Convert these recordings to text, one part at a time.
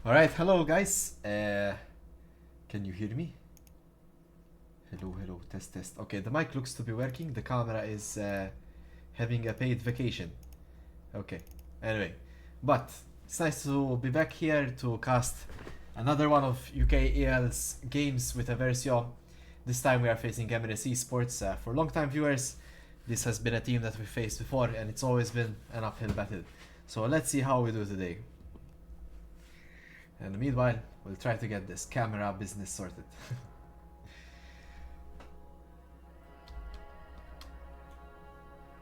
Alright, hello guys. Can you hear me? Hello, test. Okay, the mic looks to be working. The camera is having a paid vacation. Okay, anyway. But it's nice to be back here to cast another one of UKEL's games with Eversio. This time we are facing Emrys Esports. For long-time viewers, this has been a team that we faced before and it's always been an uphill battle. So let's see how we do today. And meanwhile, we'll try to get this camera business sorted.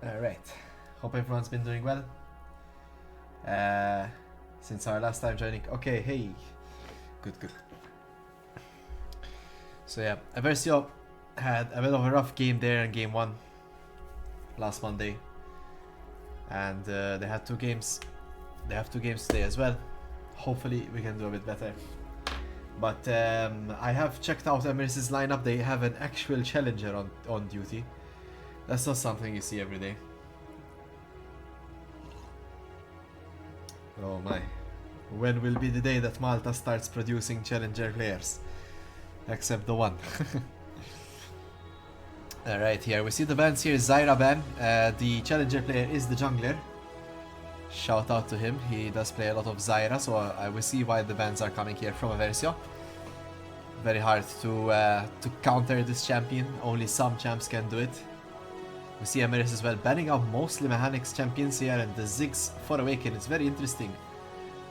Alright, hope everyone's been doing well. Since our last time joining. Okay, hey. Good. So yeah, Eversio had a bit of a rough game there in game 1 last Monday. And they had 2 games. They have 2 games today as well. Hopefully we can do a bit better. But I have checked out Emrys' lineup. They have an actual challenger on duty. That's not something you see every day. Oh my. When will be the day that Malta starts producing challenger players? Except the one. Alright, here we see the bans here. Zyra ban. The challenger player is the jungler. Shout out to him, he does play a lot of Zyra, so I will see why the bans are coming here from Eversio. Very hard to counter this champion, only some champs can do it. We see Emrys as well banning out mostly mechanics champions here, and the Ziggs for Awaken is very interesting.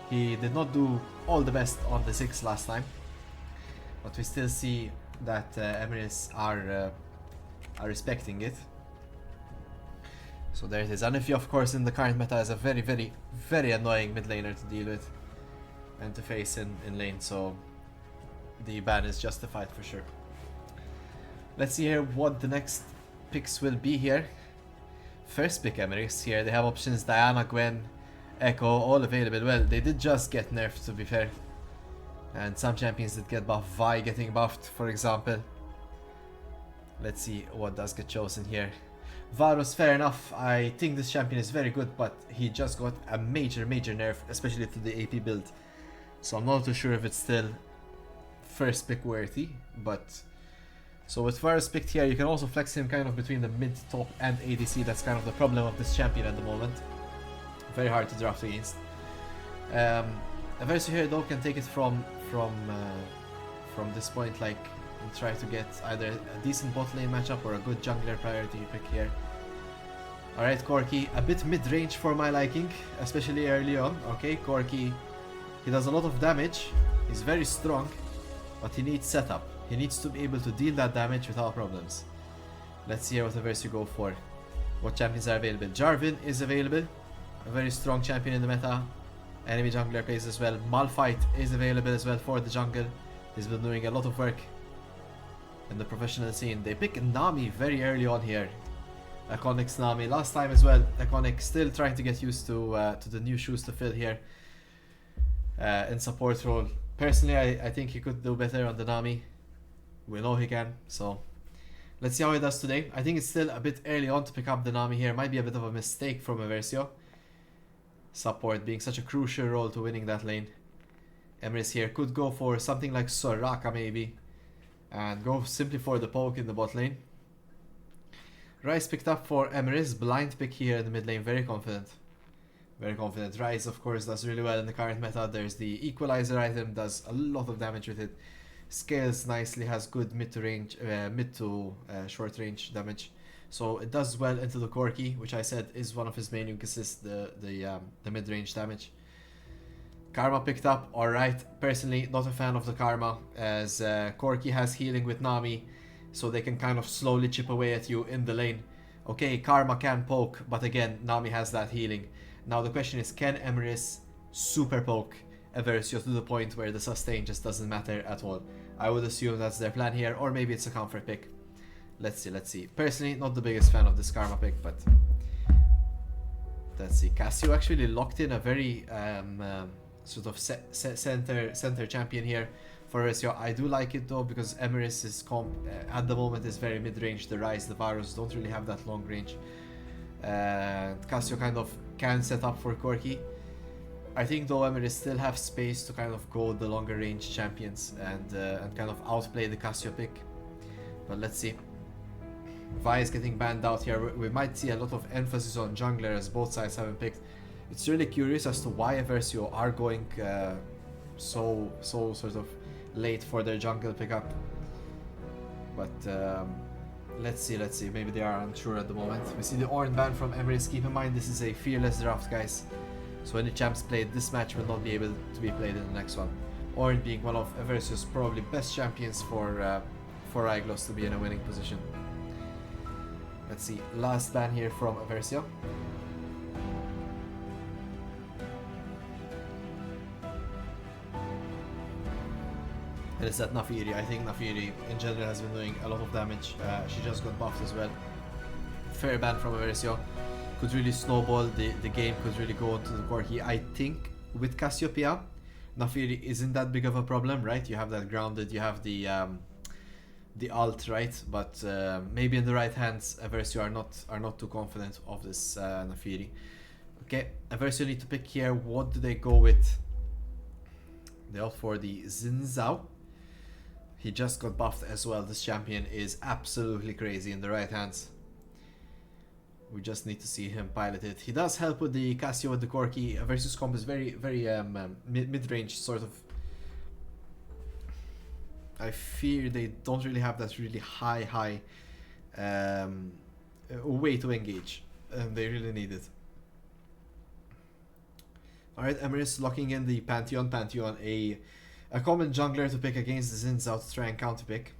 He did not do all the best on the Ziggs last time, but we still see that Emrys are respecting it. So there it is. Eversio, of course, in the current meta is a very annoying mid laner to deal with and to face in lane, so the ban is justified for sure. Let's see here what the next picks will be here. First pick Emrys here. They have options Diana, Gwen, Echo, all available. Well, they did just get nerfed, to be fair. And some champions did get buffed. Vi getting buffed, for example. Let's see what does get chosen here. Varus, fair enough. I think this champion is very good, but he just got a major nerf, especially to the AP build. So I'm not too sure if it's still first pick worthy, but... So with Varus picked here, you can also flex him kind of between the mid, top and ADC. That's kind of the problem of this champion at the moment. Very hard to draft against. Eversio here though can take it from this point, like, and try to get either a decent bot lane matchup or a good jungler priority pick here. Alright, Corki, a bit mid-range for my liking, especially early on. Okay, Corki, he does a lot of damage, he's very strong, but he needs setup. He needs to be able to deal that damage without problems. Let's see what Eversio go for. What champions are available? Jarvan is available, a very strong champion in the meta. Enemy jungler plays as well. Malphite is available as well for the jungle. He's been doing a lot of work in the professional scene. They pick Nami very early on here. Iconic's Nami last time as well. Iconic still trying to get used to the new shoes to fill here in support role. Personally, I think he could do better on the Nami. We know he can, so let's see how he does today. I think it's still a bit early on to pick up the Nami here. Might be a bit of a mistake from Eversio. Support being such a crucial role to winning that lane. Emrys here could go for something like Soraka maybe, and go simply for the poke in the bot lane. Ryze picked up for Emrys, blind pick here in the mid lane, very confident. Very confident. Ryze of course does really well in the current meta. There's the equalizer item, does a lot of damage with it. Scales nicely, has good mid to short range damage. So it does well into the Corki, which I said is one of his main weaknesses, the mid range damage. Karma picked up, alright. Personally, not a fan of the Karma, as Corki has healing with Nami, so they can kind of slowly chip away at you in the lane. Okay, Karma can poke, but again, Nami has that healing. Now the question is, can Emrys super poke Eversio to the point where the sustain just doesn't matter at all? I would assume that's their plan here, or maybe it's a comfort pick. Let's see. Personally, not the biggest fan of this Karma pick, but... Let's see. Cassio actually locked in a very... sort of center champion here for Eversio. I do like it though, because Emrys' comp at the moment is very mid-range. The Ryze, the Varus don't really have that long range. Cassio kind of can set up for Corki. I think though Emrys still have space to kind of go the longer range champions and kind of outplay the Cassio pick. But let's see. Vi is getting banned out here. We might see a lot of emphasis on jungler as both sides haven't picked. It's really curious as to why Eversio are going so sort of late for their jungle pickup. But let's see. Maybe they are unsure at the moment. We see the Ornn ban from Emrys. Keep in mind this is a fearless draft, guys. So any champs played this match will not be able to be played in the next one. Ornn being one of Eversio's probably best champions for Aiglos to be in a winning position. Let's see, last ban here from Eversio. And it's at Naafiri. I think Naafiri in general has been doing a lot of damage. She just got buffed as well. Fair ban from Eversio. Could really snowball, the game could really go into the Corki. I think with Cassiopeia, Naafiri isn't that big of a problem, right? You have that grounded, you have the ult, right? But maybe in the right hands, Eversio are not too confident of this Naafiri. Okay, Eversio need to pick here. What do they go with? They opt for the Xin Zhao. He just got buffed as well. This champion is absolutely crazy in the right hands. We just need to see him pilot it. He does help with the Cassio with the Corki. Versus comp is very mid-range sort of. I fear they don't really have that really high way to engage, and they really need it. Alright, Emrys locking in the Pantheon. Pantheon, a common jungler to pick against the Xin Zhao to try and counter pick.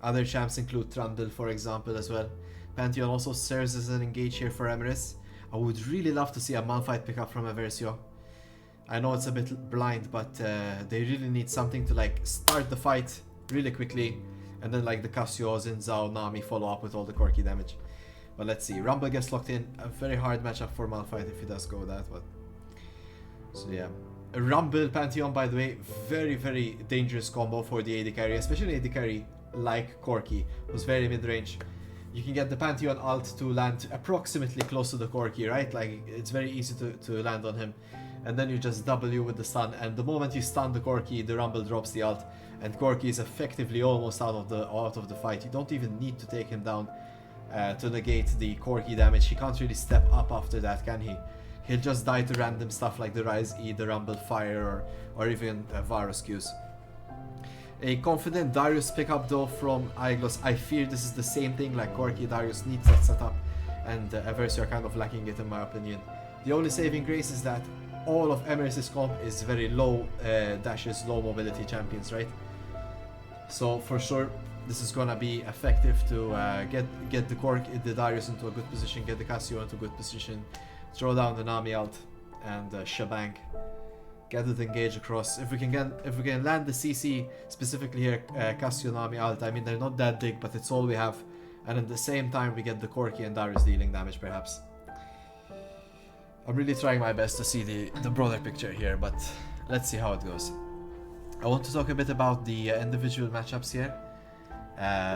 Other champs include Trundle, for example, as well. Pantheon also serves as an engage here for Emrys. I would really love to see a Malphite pick up from Eversio. I know it's a bit blind, but they really need something to like start the fight really quickly, and then like the Cassio, Xin Zhao, Nami follow up with all the Corki damage. But let's see. Rumble gets locked in. A very hard matchup for Malphite if he does go that. But so yeah, a Rumble Pantheon, by the way, very dangerous combo for the AD carry, especially AD carry like Corki, who's very mid range. You can get the Pantheon ult to land approximately close to the Corki, right? Like, it's very easy to land on him. And then you just W with the stun, and the moment you stun the Corki, the Rumble drops the ult, and Corki is effectively almost out of the fight. You don't even need to take him down to negate the Corki damage. He can't really step up after that, can he? He'll just die to random stuff like the Rise E, the Rumble Fire, or even Varus Qs. A confident Darius pickup though from Aiglos. I fear this is the same thing like Corki. Darius needs that setup, and Eversio are kind of lacking it in my opinion. The only saving grace is that all of Emrys' comp is very low dashes, low mobility champions, right? So for sure this is gonna be effective to get the Darius into a good position, get the Cassio into a good position, throw down the Nami ult, and shebang. Get it engaged across. If we can land the CC specifically here, Cassio, Nami ult. I mean, they're not that big, but it's all we have. And at the same time, we get the Corki and Darius dealing damage, perhaps. I'm really trying my best to see the broader picture here, but let's see how it goes. I want to talk a bit about the individual matchups here.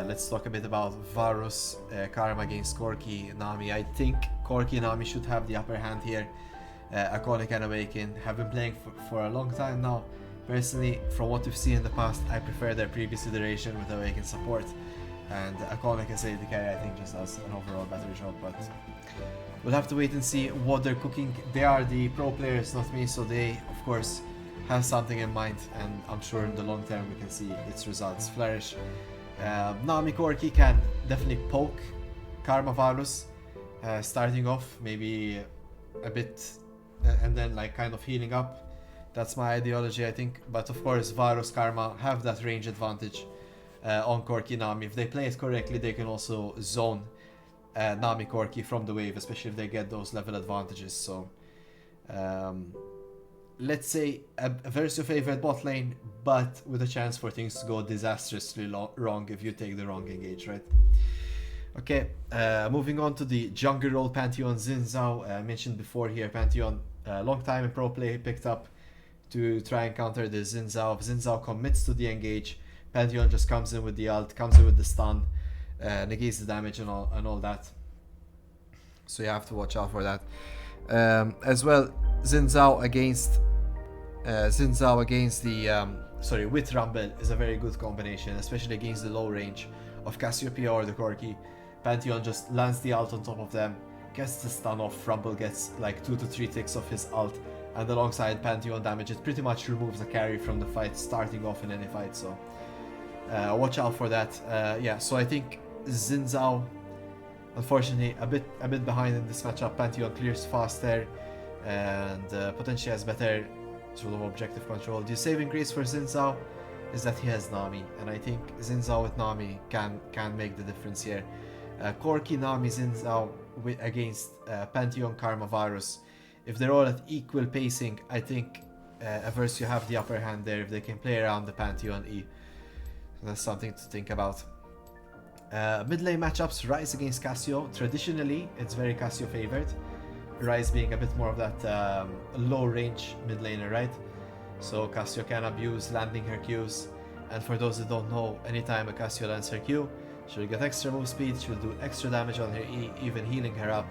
Let's talk a bit about Varus, Karma against Corki, Nami. I think Corki and Nami should have the upper hand here. Iconic and Awaken have been playing for a long time now. Personally, from what we've seen in the past, I prefer their previous iteration with Awaken support. And Iconic as AD carry, I think, just does an overall better job. But we'll have to wait and see what they're cooking. They are the pro players, not me, so they, of course, have something in mind. And I'm sure in the long term we can see its results flourish. Nami Corki can definitely poke Karma Varus, starting off maybe a bit, and then like kind of healing up. That's my ideology, I think. But of course, Varus, Karma have that range advantage on Corki Nami. If they play it correctly, they can also zone Nami Corki from the wave, especially if they get those level advantages. So let's say a Eversio favored bot lane, but with a chance for things to go disastrously wrong if you take the wrong engage, right? Okay, moving on to the jungle role Pantheon. Xin Zhao, I mentioned before here, Pantheon, long time in pro play, picked up to try and counter the Xin Zhao. If Xin Zhao commits to the engage, Pantheon just comes in with the ult, comes in with the stun, negates the damage and all that. So you have to watch out for that. As well, Xin Zhao against with Rumble is a very good combination, especially against the low range of Cassiopeia or the Corki. Pantheon just lands the ult on top of them, gets the stun off, Rumble gets like 2 to 3 ticks of his ult, and alongside Pantheon damage, it pretty much removes the carry from the fight, starting off in any fight, so watch out for that. Yeah, so I think Xin Zhao, unfortunately, a bit behind in this matchup. Pantheon clears fast there, and potentially has better sort of objective control. The saving grace for Xin Zhao is that he has Nami, and I think Xin Zhao with Nami can make the difference here. Corki, Nami, Xin Zhao against Pantheon, Karma, Varus. If they're all at equal pacing, I think Eversio have the upper hand there if they can play around the Pantheon E. So that's something to think about. Mid lane matchups, Ryze against Cassio. Traditionally, it's very Cassio favored. Ryze being a bit more of that low range mid laner, right? So Cassio can abuse landing her Qs. And for those that don't know, anytime a Cassio lands her Q, she'll get extra move speed, she'll do extra damage on her E, even healing her up.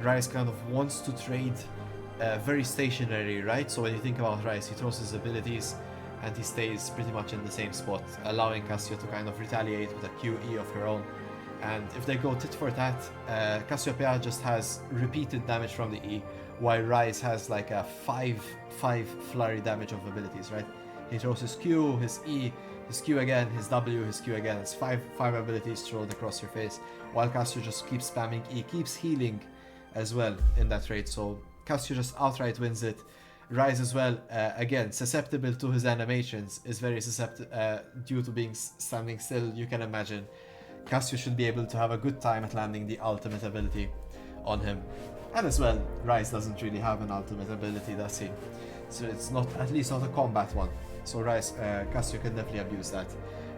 Ryze kind of wants to trade very stationary, right? So when you think about Ryze, he throws his abilities and he stays pretty much in the same spot, allowing Cassio to kind of retaliate with a QE of her own. And if they go tit for tat, Cassiopeia just has repeated damage from the E, while Ryze has like a 5 flurry damage of abilities, right? He throws his Q, his E, his Q again, his W, his Q again. It's 5 abilities thrown across your face, while Cassio just keeps spamming E, keeps healing as well in that rate. So Cassio just outright wins it. Ryze as well, again, susceptible to his animations, is very susceptible due to being standing still, you can imagine. Cassio should be able to have a good time at landing the ultimate ability on him. And as well, Ryze doesn't really have an ultimate ability, does he? So it's not, at least not a combat one. So Ryze, Cassio can definitely abuse that.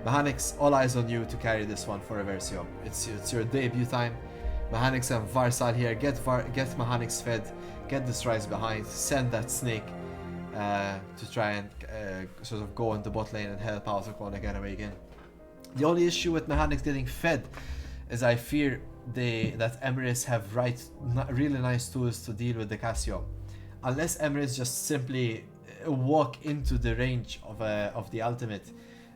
Mechanics, all eyes on you to carry this one for Eversio. It's your debut time. Mechanics and Varsal here, get Mechanics fed, get this Ryze behind, send that Snake to try and sort of go in the bot lane and help out Arcona get away again. The only issue with Mechanics getting fed is I fear that Emrys have really nice tools to deal with the Cassio. Unless Emrys just simply walk into the range of the ultimate,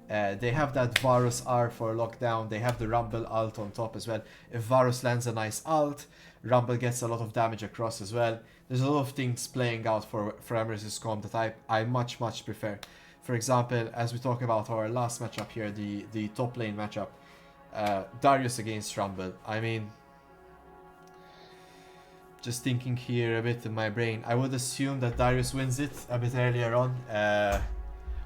they have that Varus R for lockdown, they have the Rumble ult on top as well. If Varus lands a nice ult, Rumble gets a lot of damage across as well. There's a lot of things playing out for Emrys' comp that I much prefer. For example, as we talk about our last matchup here, the top lane matchup, Darius against Rumble. I mean, just thinking here a bit in my brain, I would assume that Darius wins it a bit earlier on.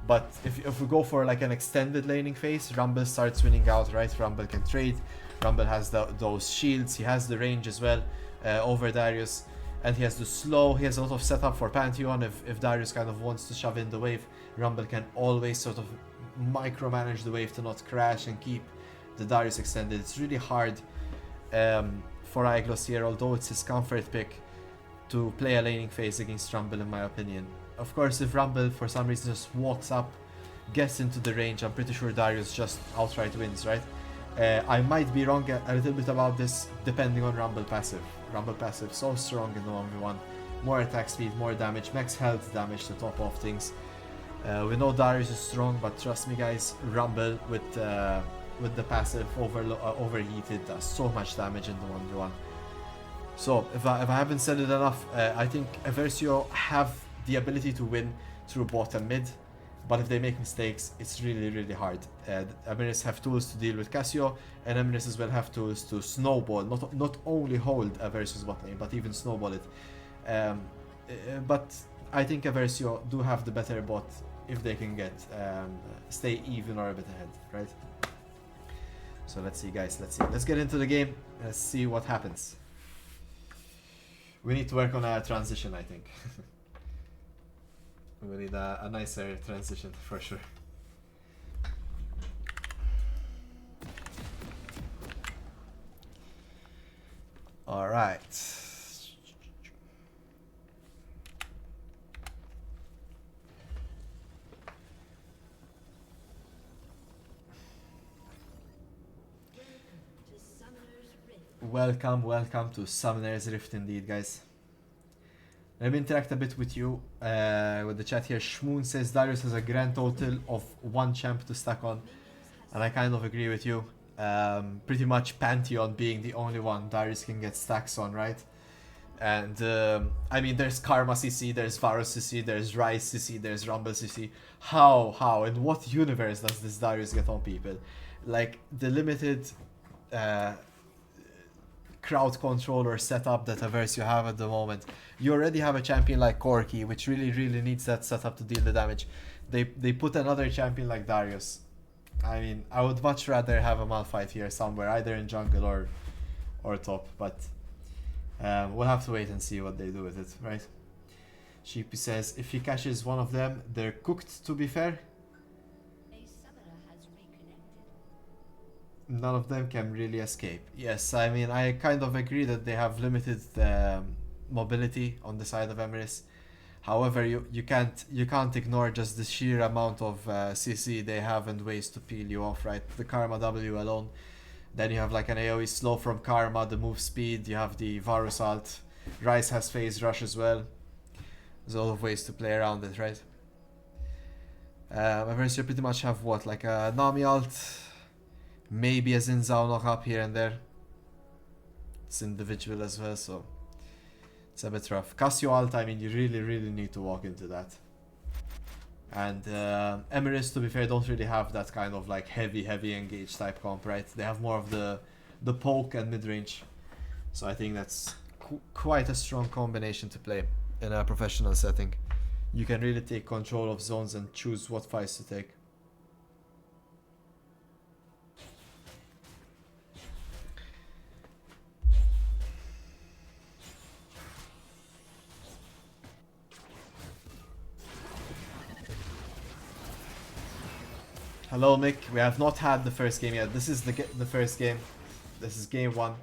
But if we go for like an extended laning phase, Rumble starts winning out, right? Rumble can trade. Rumble has those shields. He has the range as well over Darius. And he has the slow, he has a lot of setup for Pantheon. If Darius kind of wants to shove in the wave, Rumble can always sort of micromanage the wave to not crash and keep the Darius extended. It's really hard for Aeglos here, although it's his comfort pick, to play a laning phase against Rumble in my opinion. Of course, if Rumble for some reason just walks up, gets into the range, I'm pretty sure Darius just outright wins, right? I might be wrong a little bit about this depending on Rumble passive. Rumble passive so strong in the 1v1. More attack speed, more damage, max health damage to top off things. We know Darius is strong, but trust me guys, Rumble with the passive overheated does so much damage in the 1v1. So if I haven't said it enough, I think Eversio have the ability to win through bot and mid. But if they make mistakes, it's really hard. Emrys have tools to deal with Cassio, and Emrys as well have tools to snowball, not only hold Eversio's bot lane, but even snowball it. But I think Eversio do have the better bot if they can stay even or a bit ahead, right? So let's see guys, let's get into the game, let's see what happens. We need to work on a transition, I think. We need a nicer transition for sure. All right. Welcome to Summoner's Rift indeed, guys. Let me interact a bit with you, with the chat here. Shmoon says Darius has a grand total of 1 champ to stack on. And I kind of agree with you. Pretty much Pantheon being the only one Darius can get stacks on, right? And I mean, there's Karma CC, there's Varus CC, there's Rise CC, there's Rumble CC. How? In what universe does this Darius get on people? Like, the limited crowd control or setup that Eversio have at the moment. You already have a champion like Corki, which really needs that setup to deal the damage. They put another champion like Darius. I mean, I would much rather have a Malphite here somewhere, either in jungle or top, but we'll have to wait and see what they do with it, right? Sheepy says, if he catches one of them, they're cooked, to be fair. None of them can really escape. Yes, I mean, I kind of agree that they have limited mobility on the side of Emrys. However, you can't ignore just the sheer amount of CC they have and ways to peel you off, right? The Karma W alone. Then you have like an AoE slow from Karma, the move speed, you have the Varus ult. Ryze has phase rush as well. There's a lot of ways to play around it, right? Eversio pretty much have what, like a Nami ult, maybe a Xin Zhao knock up here and there. It's individual as well, so it's a bit rough. Cassio ult, I mean, you really need to walk into that. And Emrys, to be fair, don't really have that kind of like heavy engage type comp, right? They have more of the poke and mid-range. So I think that's quite a strong combination to play in a professional setting. You can really take control of zones and choose what fights to take. Hello Mick, we have not had the first game yet. This is the first game. This is game 1.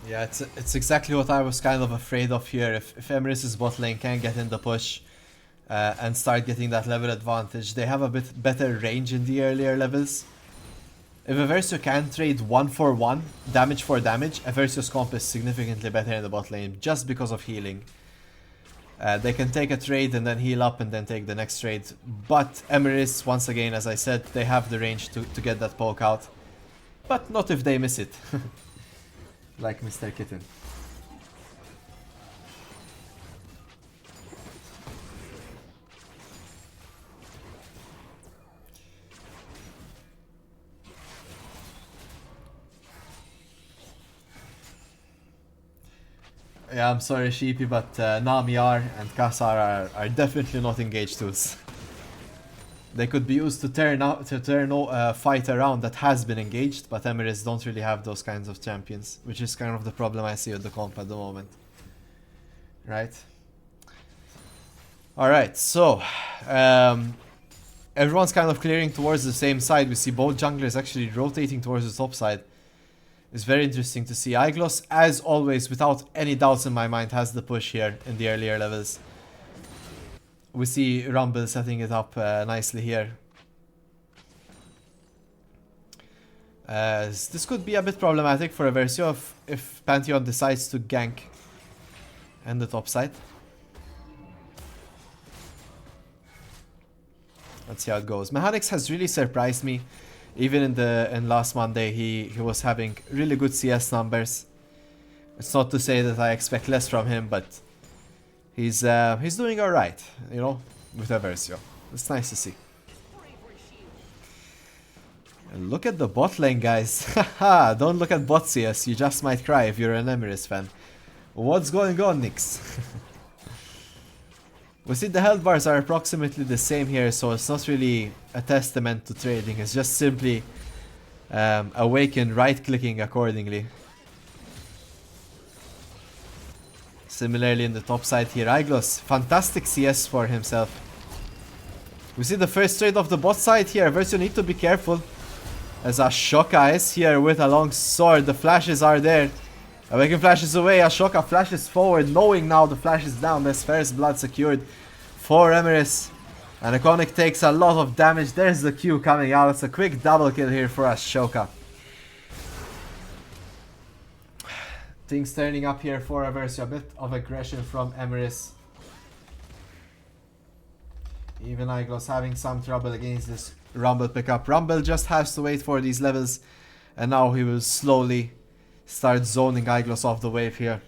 Yeah, it's exactly what I was kind of afraid of here. If Emrys' bot lane can get in the push and start getting that level advantage, they have a bit better range in the earlier levels. If Eversio can trade 1 for 1, damage for damage, Eversio's comp is significantly better in the bot lane just because of healing. They can take a trade and then heal up and then take the next trade. But Emrys, once again, as I said, they have the range to get that poke out. But not if they miss it. Like Mr. Kitten. Yeah, I'm sorry Sheepy, but Nami R and Kassar are definitely not engaged tools. They could be used to turn a fight around that has been engaged, but Emrys don't really have those kinds of champions, which is kind of the problem I see with the comp at the moment. Right? Alright, so everyone's kind of clearing towards the same side. We see both junglers actually rotating towards the top side. It's very interesting to see. Iglos, as always, without any doubts in my mind, has the push here in the earlier levels. We see Rumble setting it up nicely here. This could be a bit problematic for Eversio if Pantheon decides to gank and the top side. Let's see how it goes. Mechanics has really surprised me. Even in last Monday, he was having really good CS numbers. It's not to say that I expect less from him, but he's doing alright, you know, with Eversio. It's nice to see. And look at the bot lane, guys. Haha, don't look at bot CS, you just might cry if you're an Emrys fan. What's going on, Nix? We see the health bars are approximately the same here, so it's not really a testament to trading, it's just simply Awaken right-clicking accordingly. Similarly in the top side here, Iglos, fantastic CS for himself. We see the first trade of the bot side here. Eversio need to be careful, as Ashoka is here with a long sword. The flashes are there. Awaken flashes away, Ashoka flashes forward, knowing now the flash is down. There's first blood secured for Emrys. And Iconic takes a lot of damage. There's the Q coming out. It's a quick double kill here for Ashoka. Things turning up here for Eversio. A bit of aggression from Emrys. Even Iglos having some trouble against this Rumble pickup. Rumble just has to wait for these levels. And now he will slowly start zoning Iglos off the wave here.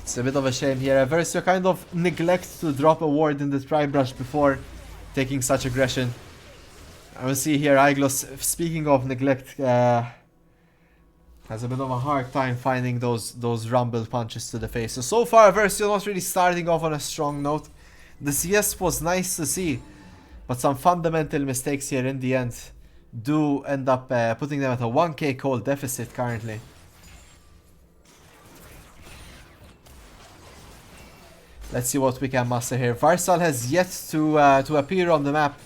It's a bit of a shame here. Eversio kind of neglects to drop a ward in the Tri-Brush before taking such aggression. I will see here Iglos, speaking of neglect, has a bit of a hard time finding those Rumble punches to the face. So far Eversio not really starting off on a strong note. The CS was nice to see, but some fundamental mistakes here in the end do end up putting them at a 1k cold deficit currently. Let's see what we can muster here. Varsal has yet to appear on the map.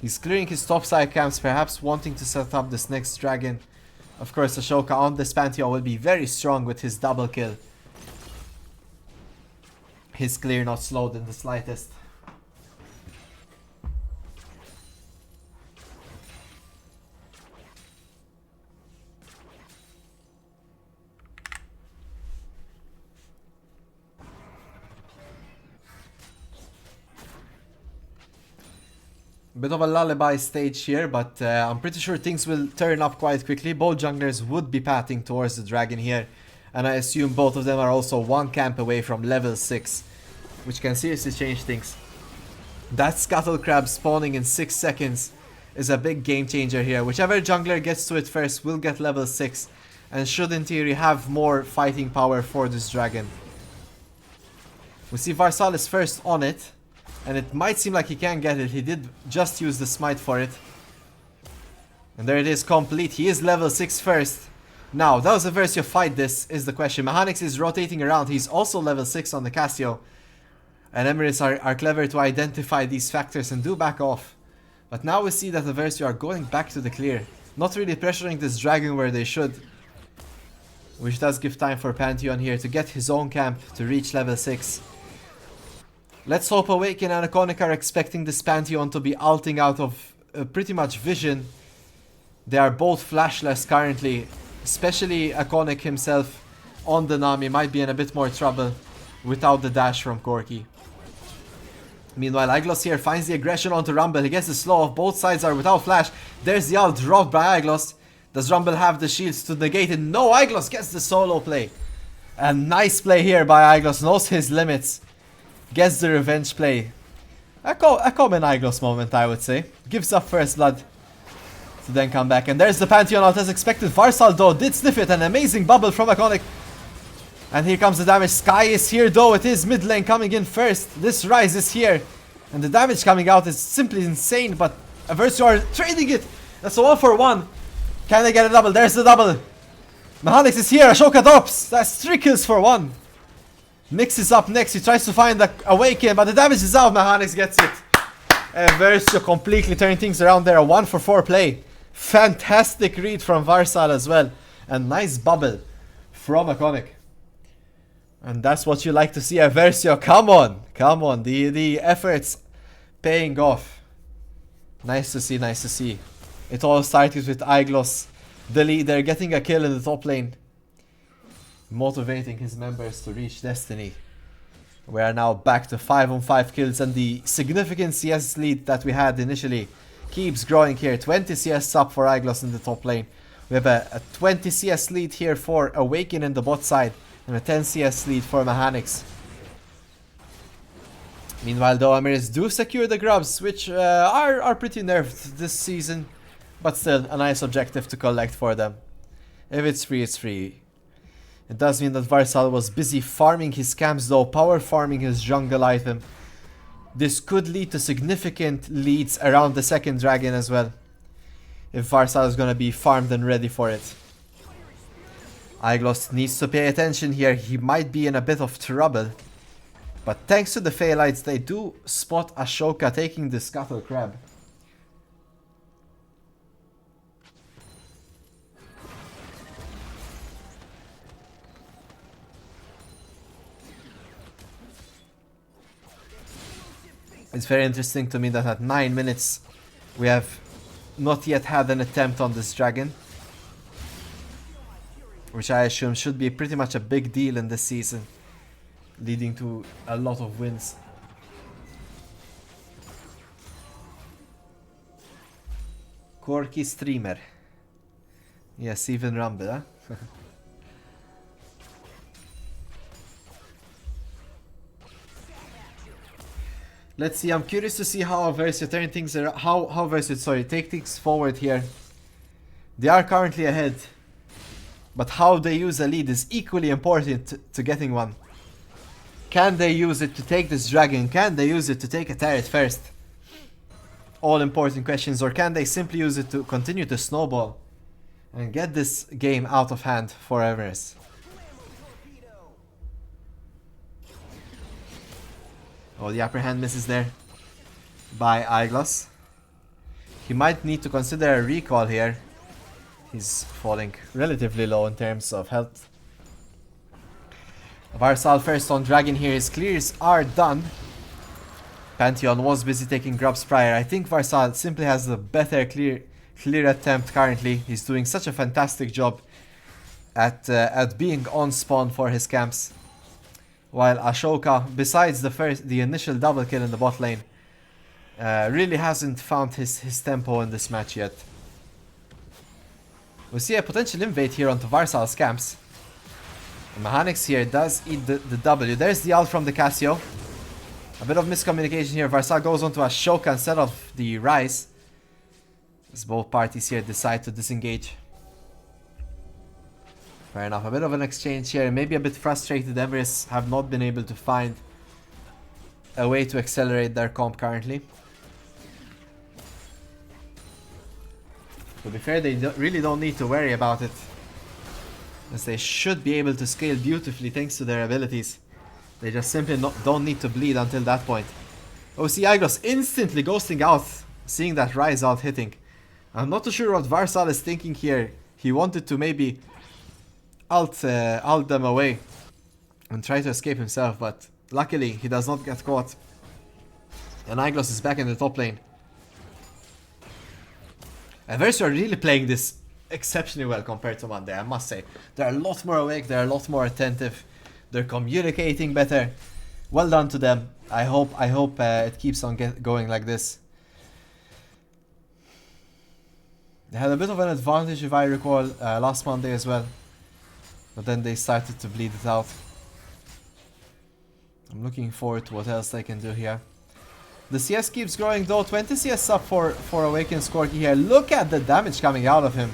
He's clearing his topside camps, perhaps wanting to set up this next dragon. Of course, Ashoka on this Pantheon will be very strong with his double kill. His clear not slowed in the slightest. Bit of a lullaby stage here, but I'm pretty sure things will turn up quite quickly. Both junglers would be pathing towards the dragon here, and I assume both of them are also one camp away from level 6, which can seriously change things. That Scuttle Crab spawning in 6 seconds is a big game changer here. Whichever jungler gets to it first will get level 6, and should in theory have more fighting power for this dragon. We see Varsal is first on it. And it might seem like he can get it. He did just use the smite for it. And there it is, complete. He is level 6 first. Now, does Eversio fight this is the question. Mechanics is rotating around. He's also level 6 on the Casio. And Emrys are clever to identify these factors and do back off. But now we see that Eversio are going back to the clear. Not really pressuring this dragon where they should. Which does give time for Pantheon here to get his own camp to reach level 6. Let's hope Awaken and Iconic are expecting this Pantheon to be ulting out of pretty much vision. They are both flashless currently, especially Iconic himself on the Nami might be in a bit more trouble without the dash from Corki. Meanwhile, Iglos here finds the aggression onto Rumble. He gets the slow off. Both sides are without flash. There's the ult dropped by Iglos. Does Rumble have the shields to negate it? No, Iglos gets the solo play. A nice play here by Iglos. Knows his limits. Gets the revenge play. A common Iglos moment, I would say. Gives up first blood to then come back. And there's the Pantheon out as expected. Varsal though did sniff it. An amazing bubble from Iconic. And here comes the damage. Sky is here though. It is mid lane coming in first. This Rise is here. And the damage coming out is simply insane. But Eversio are trading it. That's a 1-for-1. Can they get a double? There's the double. Mechanics is here. Ashoka drops. That's 3 kills for 1. Nyx is up next. He tries to find the Awaken, but the damage is out. Mechanics gets it. Eversio completely turning things around there. A 1-for-4 play. Fantastic read from Varsal as well. And nice bubble from Iconic. And that's what you like to see. Eversio, come on. Come on. The efforts paying off. Nice to see, nice to see. It all started with Iglos, the leader, getting a kill in the top lane. Motivating his members to reach destiny. We are now back to 5-on-5 kills, and the significant CS lead that we had initially keeps growing here. 20 CS up for Iglos in the top lane. We have a 20 CS lead here for Awaken in the bot side, and a 10 CS lead for Mechanics. Meanwhile though, Emrys do secure the grubs, which are pretty nerfed this season, but still a nice objective to collect for them. If it's free, it's free. It does mean that Varsal was busy farming his camps though, power farming his jungle item. This could lead to significant leads around the second dragon as well, if Varsal is gonna be farmed and ready for it. Iglos needs to pay attention here. He might be in a bit of trouble. But thanks to the Phaelites, they do spot Ashoka taking the Scuttle Crab. It's very interesting to me that at 9 minutes we have not yet had an attempt on this dragon, which I assume should be pretty much a big deal in this season, leading to a lot of wins. Corky streamer. Yes, even Rumble, huh? Let's see, I'm curious to see how Eversio turn things around, how Eversio, sorry, take things forward here. They are currently ahead, but how they use a lead is equally important to getting one. Can they use it to take this dragon? Can they use it to take a turret first? All important questions. Or can they simply use it to continue to snowball and get this game out of hand for Emrys? Oh, the upper hand misses there by Eyeglass. He might need to consider a recall here. He's falling relatively low in terms of health. Varsal first on Dragon here. His clears are done. Pantheon was busy taking grubs prior. I think Varsal simply has the better clear attempt currently. He's doing such a fantastic job at being on spawn for his camps. While Ashoka, besides the initial double kill in the bot lane, really hasn't found his tempo in this match yet. We see a potential invade here onto Varsal's camps. Mechanics here does eat the W. There's the ult from the Casio. A bit of miscommunication here. Varsal goes onto Ashoka instead of the Rise, as both parties here decide to disengage. Fair enough. A bit of an exchange here. Maybe a bit frustrated. Emrys have not been able to find a way to accelerate their comp currently. To be fair, they really don't need to worry about it, as they should be able to scale beautifully thanks to their abilities. They just simply don't need to bleed until that point. Oh, see Igros instantly ghosting out, seeing that Rise out hitting. I'm not too sure what Varsal is thinking here. He wanted to maybe ult them away and try to escape himself, but luckily he does not get caught. And Iglos is back in the top lane. Eversio are really playing this exceptionally well compared to Monday, I must say. They're a lot more awake, they're a lot more attentive, they're communicating better. Well done to them. I hope it keeps on going like this. They had a bit of an advantage, if I recall, last Monday as well, but then they started to bleed it out. I'm looking forward to what else they can do here. The CS keeps growing though. 20 CS up for Awakened Skorky here. Look at the damage coming out of him.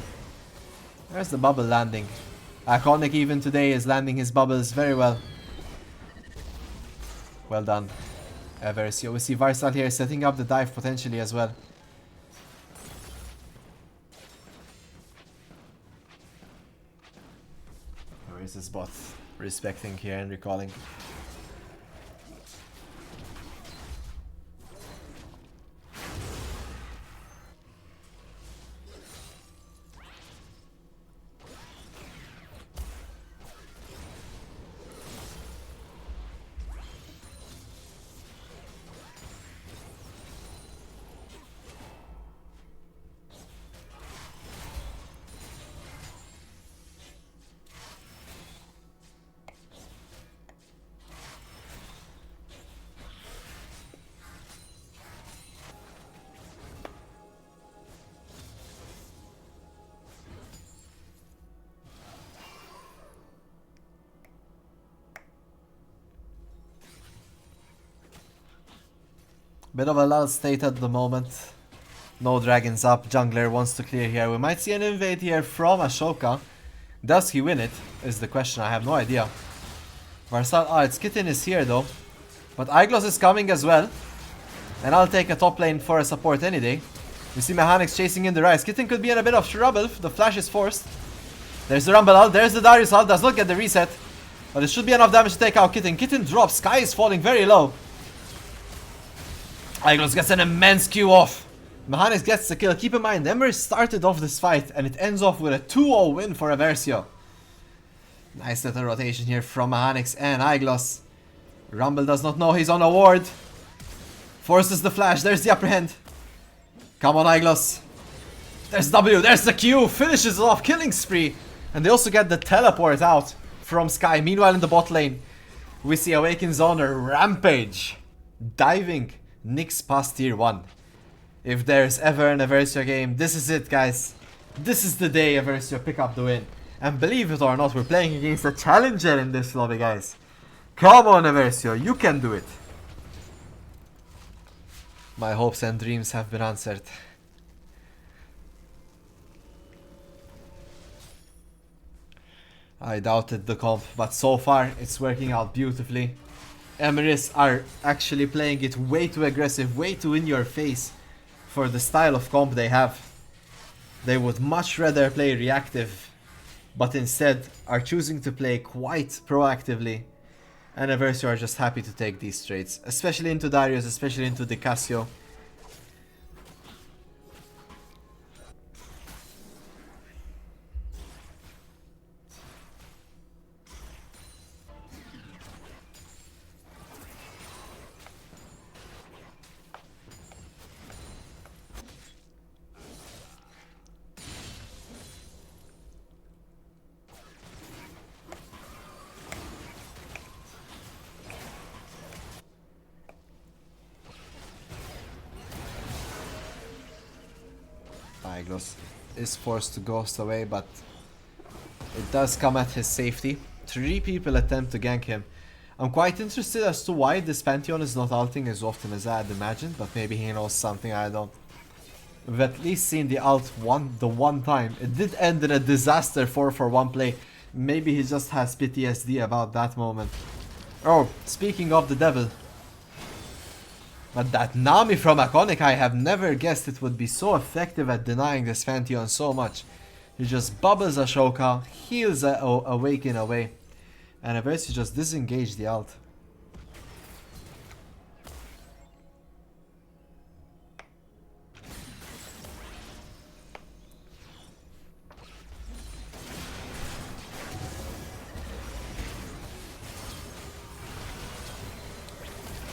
There's the bubble landing. Iconic even today is landing his bubbles very well. Well done, Eversio. We see Varsal here setting up the dive potentially as well. Where is this bot? Respecting here and recalling. Bit of a lull state at the moment. No dragons up. Jungler wants to clear here. We might see an invade here from Ashoka. Does he win it? Is the question. I have no idea. Varsal. It's Kitten is here though. But Iglos is coming as well. And I'll take a top lane for a support any day. We see Mechanics chasing in the Rise. Kitten could be in a bit of trouble. The flash is forced. There's the Rumble ult. There's the Darius ult. Does not get the reset. But it should be enough damage to take out Kitten. Kitten drops. Sky is falling very low. Iglos gets an immense Q off. Mechanics gets the kill. Keep in mind, Emrys started off this fight and it ends off with a 2-0 win for Eversio. Nice little rotation here from Mechanics and Iglos. Rumble does not know he's on a ward. Forces the flash. There's the upper hand. Come on, Iglos. There's W. There's the Q. Finishes it off. Killing spree. And they also get the teleport out from Sky. Meanwhile, in the bot lane, we see Awaken's owner Rampage diving Nyx past tier 1. If there's ever an Eversio game, this is it, guys. This is the day Eversio pick up the win. And believe it or not, we're playing against a challenger in this lobby, guys. Come on, Eversio, you can do it. My hopes and dreams have been answered. I doubted the comp, but so far it's working out beautifully. Emrys are actually playing it way too aggressive, way too in your face for the style of comp they have. They would much rather play reactive, but instead are choosing to play quite proactively. And Eversio are just happy to take these trades, especially into Darius, especially into the Casio. Emrys is forced to ghost away, but it does come at his safety. 3 people attempt to gank him. I'm quite interested as to why this Pantheon is not ulting as often as I had imagined, but maybe he knows something I don't. We've at least seen the ult the one time. It did end in a disaster 4-for-1 play. Maybe he just has PTSD about that moment. Oh, speaking of the devil. But that Nami from Iconic, I have never guessed it would be so effective at denying this Pantheon so much. He just bubbles Ashoka, heals Awaken away, and Eversio just disengage the ult.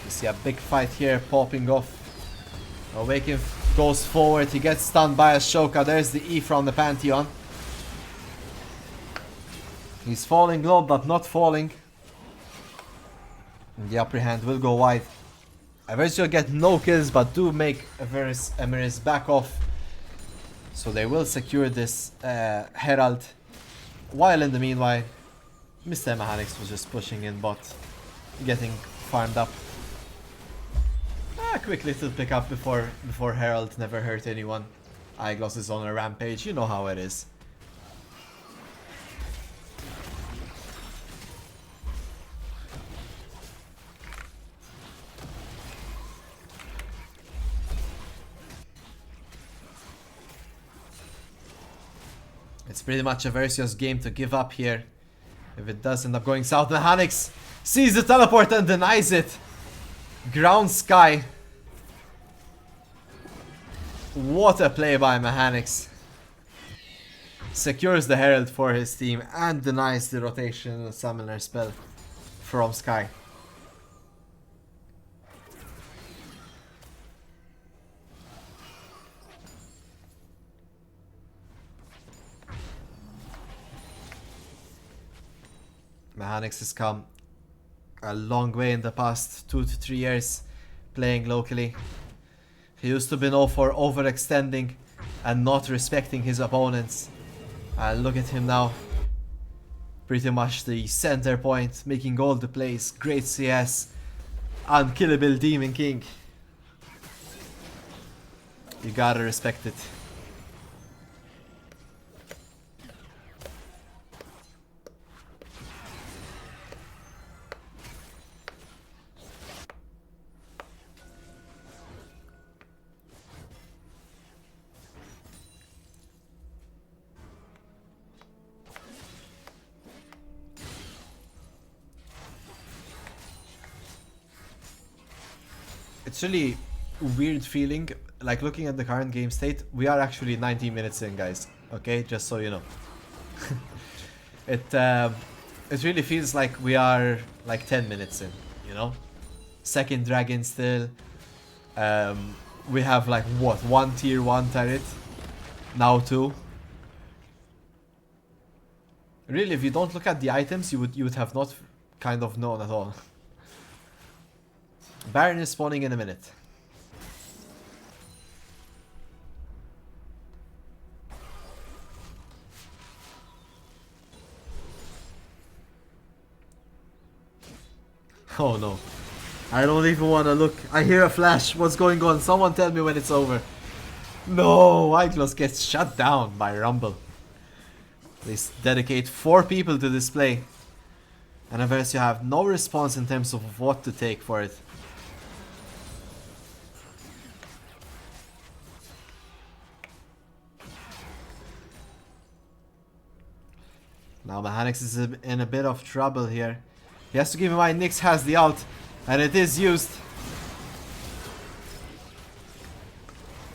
You see a big fight here popping off. Awaken goes forward, he gets stunned by Ashoka. There's the E from the Pantheon. He's falling low, but not falling. And the upper hand will go wide. Eversio get no kills, but do make Emrys back off. So they will secure this Herald. While in the meanwhile, Mr. Mechanics was just pushing in bot, getting farmed up. Quick little pick up before Herald never hurt anyone. Iglos is on a rampage, you know how it is. It's pretty much Eversio's game to give up here. If it does end up going south, Mechanics sees the teleport and denies it. Ground Sky. What a play by Mechanics. Secures the Herald for his team and denies the rotation summoner spell from Sky. Mechanics has come a long way in the past 2 to 3 years playing locally. He used to be known for overextending and not respecting his opponents. And look at him now. Pretty much the center point, making all the plays. Great CS. Unkillable Demon King. You gotta respect it. It's really weird feeling, like looking at the current game state. We are actually 19 minutes in, guys. Okay, just so you know. It really feels like we are like 10 minutes in, you know? Second dragon still. We have like what, one tier 1 turret, now 2. Really, if you don't look at the items, you would have not kind of known at all. Baron is spawning in a minute. Oh no. I don't even want to look. I hear a flash. What's going on? Someone tell me when it's over. No, Iglos gets shut down by Rumble. They dedicate 4 people to this play. And Eversio have no response in terms of what to take for it. Now Mechanics is in a bit of trouble here. He has to keep in mind Nyx has the ult. And it is used.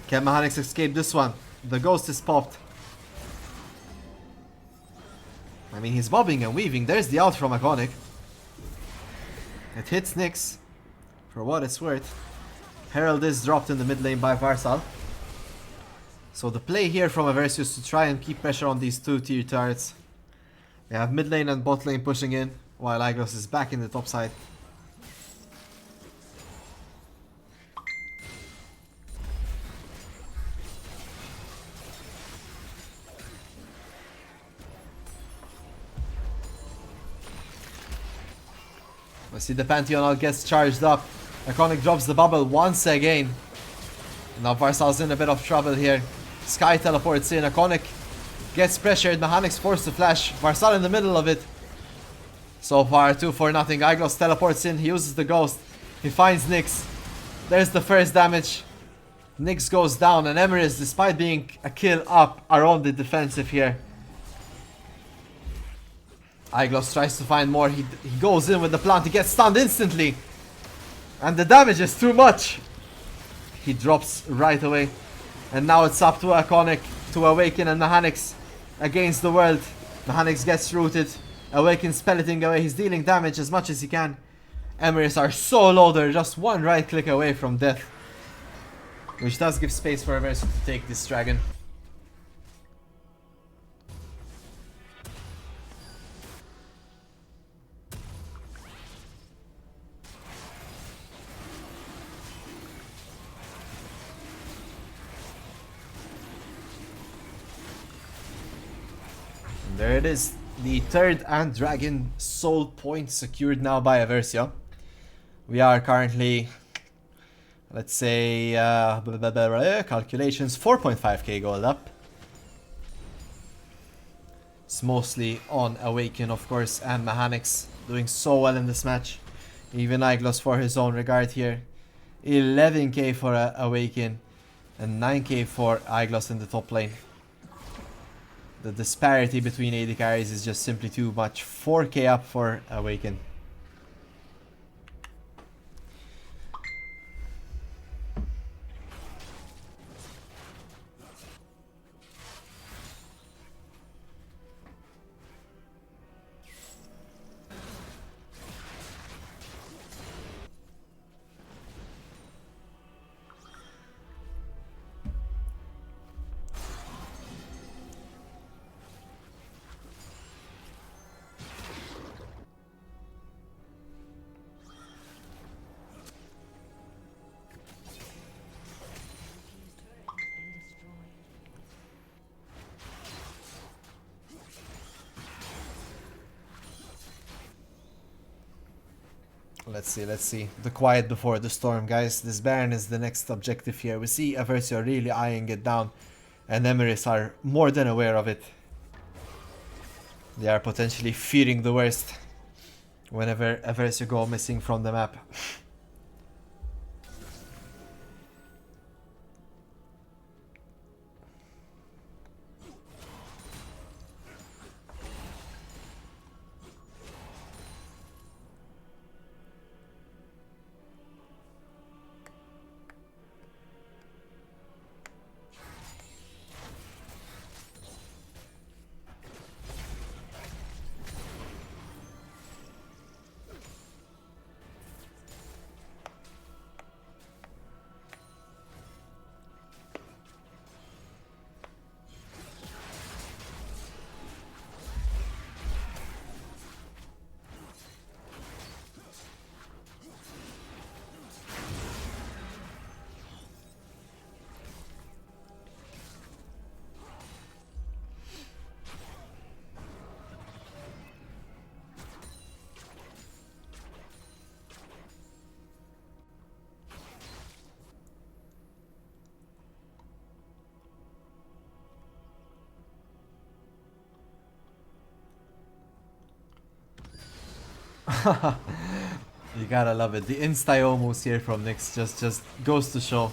Can Mechanics escape this one? The ghost is popped. I mean, he's bobbing and weaving. There's the ult from Iconic. It hits Nyx. For what it's worth. Herald is dropped in the mid lane by Varsal. So the play here from Eversio is to try and keep pressure on these 2 tier turrets. We have mid lane and bot lane pushing in, while Iglos is back in the top side. We see the Pantheon ult gets charged up. Iconic drops the bubble once again. Now Varsal's in a bit of trouble here. Sky teleports in. Iconic gets pressured. Mechanics forced to flash. Varsal in the middle of it. So far 2-0. Iglos teleports in. He uses the ghost. He finds Nyx. There's the first damage. Nyx goes down. And Emrys, despite being a kill up, are on the defensive here. Iglos tries to find more. He goes in with the plant. He gets stunned instantly. And the damage is too much. He drops right away. And now it's up to Iconic to awaken and Mechanics against the world. Mechanics gets rooted. Awaken's pelleting away. He's dealing damage as much as he can. Emrys are so low. They're just one right click away from death. Which does give space for Eversio to take this dragon. There it is, the third and dragon soul point secured now by Eversio. We are currently, let's say, calculations, 4.5k gold up. It's mostly on Awaken, of course, and Mechanics doing so well in this match. Even Iglos for his own regard here. 11k for Awaken and 9k for Iglos in the top lane. The disparity between AD carries is just simply too much. 4k up for Awaken. Let's see. The quiet before the storm, guys. This Baron is the next objective here. We see Eversio really eyeing it down. And Emrys are more than aware of it. They are potentially fearing the worst whenever Eversio go missing from the map. You gotta love it. The insta-almost here from Nyx just goes to show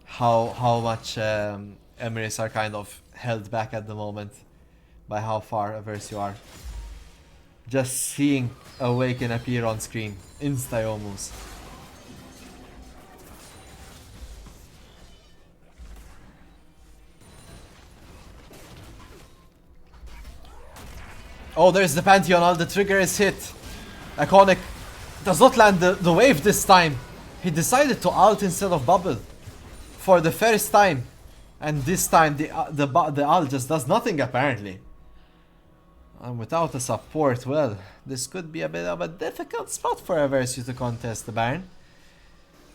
how much Emrys are kind of held back at the moment by how far Eversio are. Just seeing Awaken appear on screen, insta-almost. Oh, there's the Pantheon, the trigger is hit. Iconic does not land the wave this time. He decided to ult instead of bubble for the first time. And this time the ult just does nothing apparently. And without a support, well, this could be a bit of a difficult spot for Eversio to contest the Baron.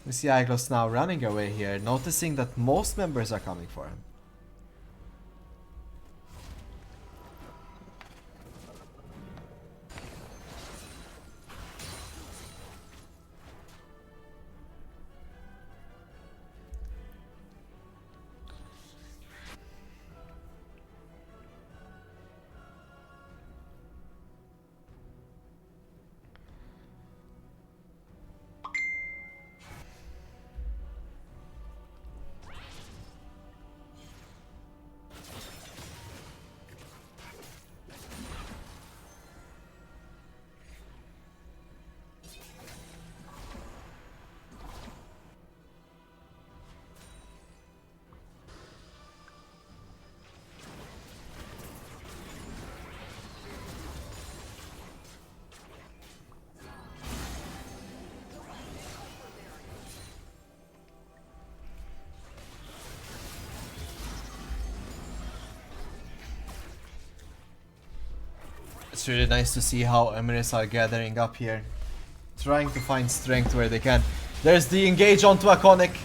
We see Aiglos now running away here, noticing that most members are coming for him. It's really nice to see how Emrys are gathering up here, trying to find strength where they can. There's the engage onto Iconic.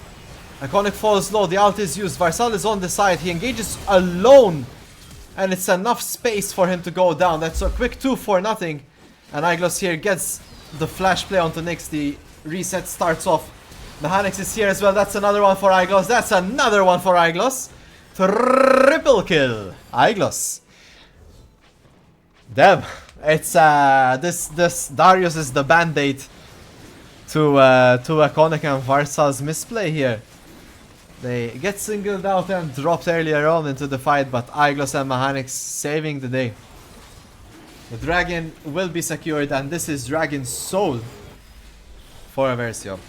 Iconic falls low, the ult is used, Varsal is on the side, he engages alone, and it's enough space for him to go down. That's a quick 2 for nothing, and Aiglos here gets the flash play onto Nyx. The reset starts off. Mechanics is here as well, that's another one for Aiglos, that's another one for Aiglos. Triple kill, Aiglos. Damn, it's this Darius is the band-aid to Iconic and Varsal's misplay here. They get singled out and dropped earlier on into the fight, but Aiglos and Mechanics saving the day. The dragon will be secured, and this is Dragon's soul for Eversio.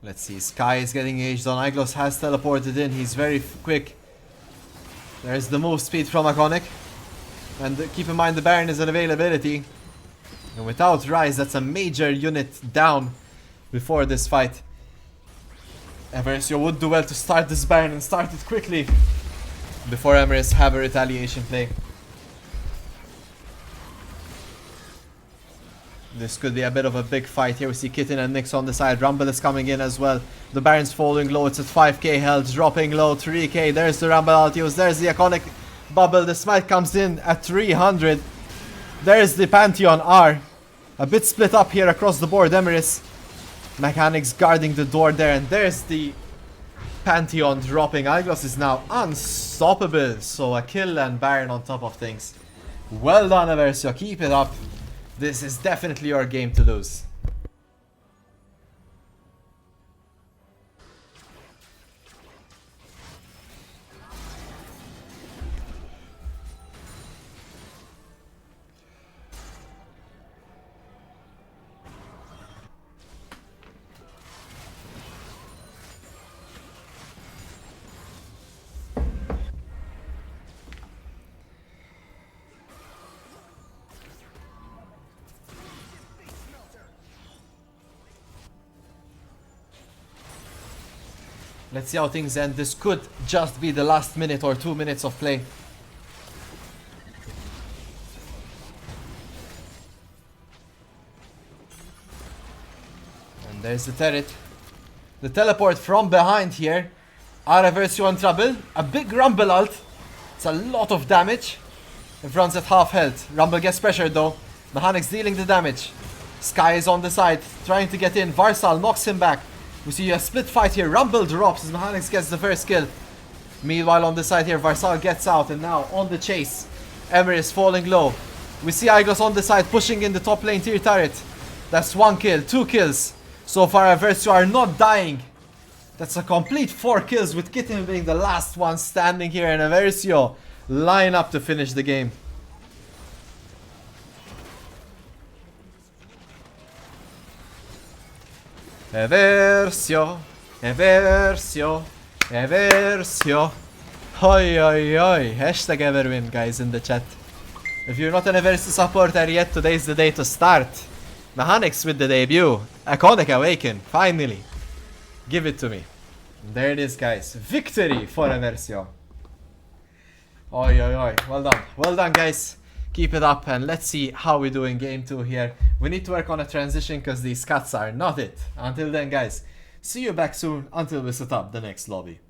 Let's see, Sky is getting engaged on. Aiglos has teleported in, he's very quick. There's the move speed from Iconic. And keep in mind the Baron is an availability. And without Rise, that's a major unit down before this fight. Eversio would do well to start this Baron and start it quickly before Emrys have a retaliation play. This could be a bit of a big fight here. We see Kitten and Nyx on the side. Rumble is coming in as well. The Baron's falling low. It's at 5k health. Dropping low. 3k. There's the Rumble Altios. There's the Iconic bubble. The smite comes in at 300. There's the Pantheon R. A bit split up here across the board. Emrys. Mechanics guarding the door there. And there's the Pantheon dropping. Aiglos is now unstoppable. So a kill and Baron on top of things. Well done, Eversio. Keep it up. This is definitely your game to lose. Let's see how things end. This could just be the last minute or 2 minutes of play. And there's the turret. The teleport from behind here. Eversio in trouble. A big Rumble ult. It's a lot of damage. Everyone's at half health. Rumble gets pressured though. Mechanics dealing the damage. Sky is on the side, trying to get in. Varsal knocks him back. We see a split fight here. Rumble drops as Mechanics gets the first kill. Meanwhile on the side here, Varsal gets out and now on the chase. Emrys is falling low. We see Iglos on the side pushing in the top lane tier turret. That's 1 kill, 2 kills. So far Eversio are not dying. That's a complete 4 kills with Kitten being the last one standing here and Eversio line up to finish the game. Eversio, Eversio, Eversio. Oi, oi, oi. Hashtag Everwin, guys, in the chat. If you're not an Eversio supporter yet, today's the day to start. Mechanics with the debut. Iconic Awaken, finally. Give it to me. There it is, guys. Victory for Eversio. Oi, oi, oi. Well done. Well done, guys. Keep it up and let's see how we do in game 2 here. We need to work on a transition because these cuts are not it. Until then, guys, see you back soon until we set up the next lobby.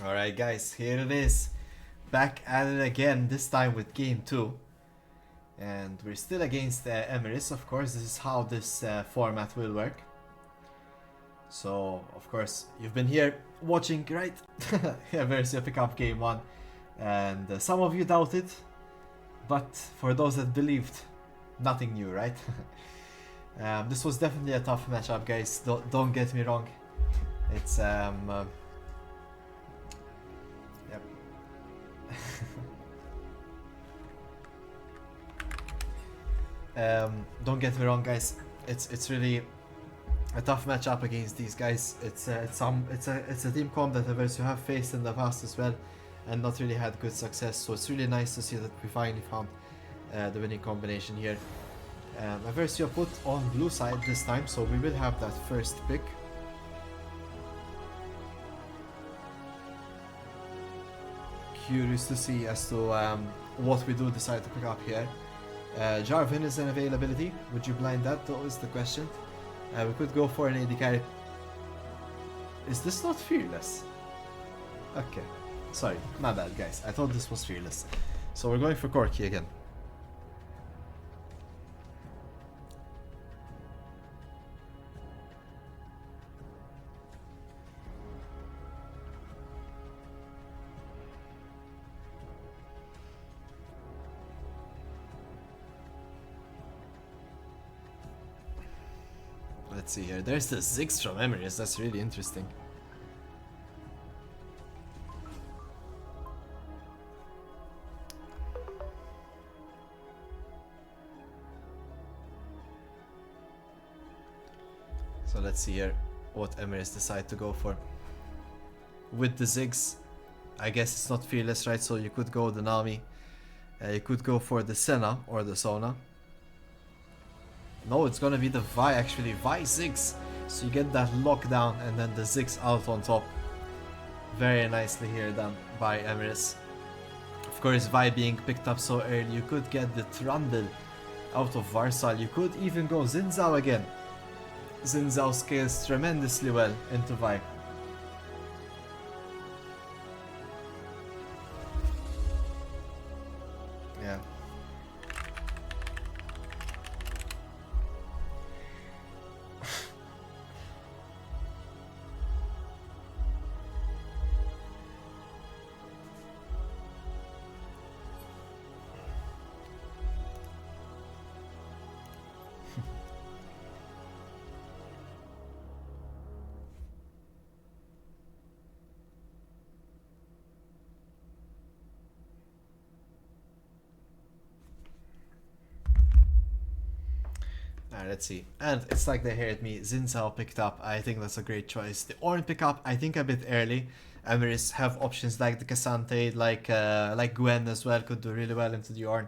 Alright guys, here it is. Back at it again, this time with game 2. And we're still against Emrys, of course. This is how this format will work. So, of course, you've been here watching, right? Eversio pick up game 1. And some of you doubted. But for those that believed, nothing new, right? This was definitely a tough matchup, guys. Don't get me wrong. It's yep. Don't get me wrong, guys. It's really a tough matchup against these guys. It's a team comp that Eversio have faced in the past as well, and not really had good success. So it's really nice to see that we finally found the winning combination here. Eversio put on blue side this time, so we will have that first pick. Curious to see as to what we do decide to pick up here. Jarvan is an availability. Would you blind that? That was the question. We could go for an AD carry. Is this not fearless? Okay. Sorry, my bad, guys. I thought this was fearless. So we're going for Corki again. Let's see here. There's the Ziggs from Emrys. That's really interesting. So let's see here what Emrys decide to go for. With the Ziggs, I guess it's not fearless, right? So you could go the Nami. You could go for the Senna or the Sona. No, it's gonna be the Vi actually. Vi Ziggs. So you get that lockdown and then the Ziggs out on top. Very nicely here done by Emrys. Of course, Vi being picked up so early, you could get the Trundle out of Varsal. You could even go Xin Zhao again. Xin Zhao scales tremendously well into Vi. Yeah. Let's see. And it's like they heard me. Xin Zhao picked up. I think that's a great choice. The Ornn pick up, I think a bit early. Emrys have options like the Cassante, like Gwen as well, could do really well into the Ornn.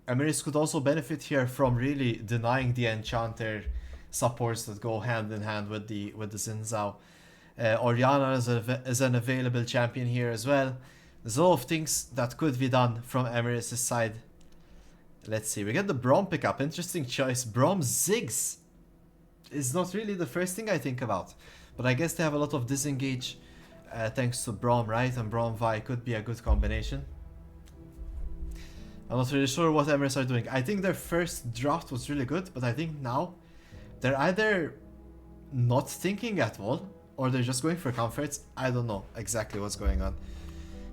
Emrys could also benefit here from really denying the Enchanter supports that go hand in hand with the Xin Zhao. Orianna is an available champion here as well. There's a lot of things that could be done from Emrys' side. Let's see, we get the Braum pickup. Interesting choice. Braum Ziggs is not really the first thing I think about. But I guess they have a lot of disengage thanks to Braum, right? And Braum Vi could be a good combination. I'm not really sure what Emrys are doing. I think their first draft was really good, but I think now they're either not thinking at all or they're just going for comforts. I don't know exactly what's going on.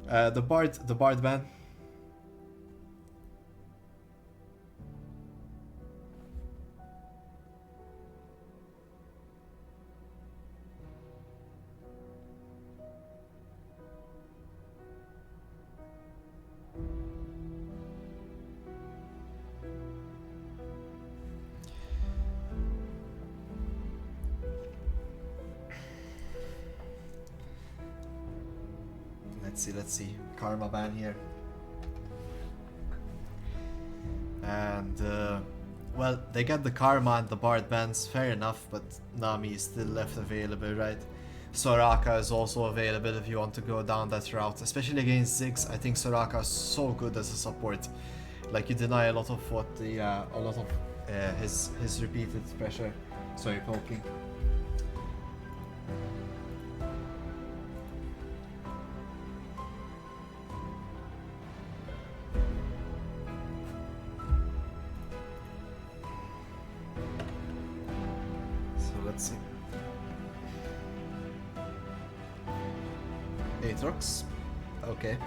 The Bard ban. Let's see. Karma ban here. And, well, they got the Karma and the Bard bans, fair enough, but Nami is still left available, right? Soraka is also available if you want to go down that route, especially against Ziggs. I think Soraka is so good as a support. Like, you deny a lot of what the, his repeated pressure, sorry, poking. Aatrox. Okay.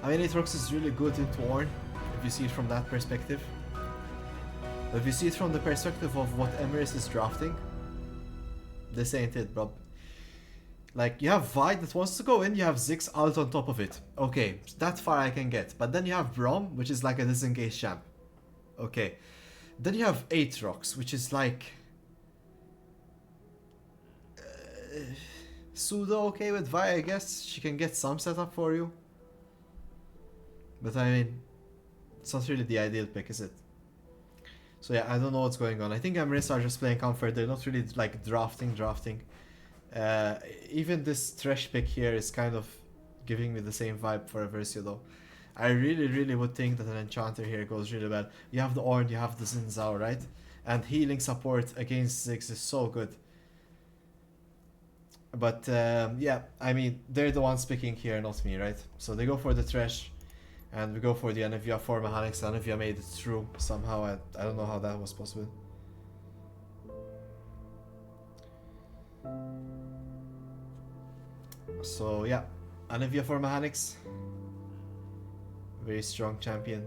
I mean, Aatrox is really good into Ornn, if you see it from that perspective. But if you see it from the perspective of what Emrys is drafting, this ain't it, bro. Like, you have Vi that wants to go in, you have Ziggs out on top of it. Okay, that far I can get. But then you have Braum, which is like a disengaged champ. Okay. Then you have Aatrox, which is like... pseudo okay with Vi, I guess. She can get some setup for you. But I mean, it's not really the ideal pick, is it? So yeah, I don't know what's going on. I think Emrys are just playing comfort. They're not really like drafting. Even this Thresh pick here is kind of giving me the same vibe for Eversio though. I really would think that an Enchanter here goes really well. You have the Ornn, you have the Xin Zhao, right? And healing support against Ziggs is so good. But yeah, I mean, they're the ones picking here, not me, right? So they go for the Thresh. And we go for the Anivia 4 mechanics. Anivia made it through somehow. I don't know how that was possible. So yeah, Anivia 4 mechanics. Very strong champion.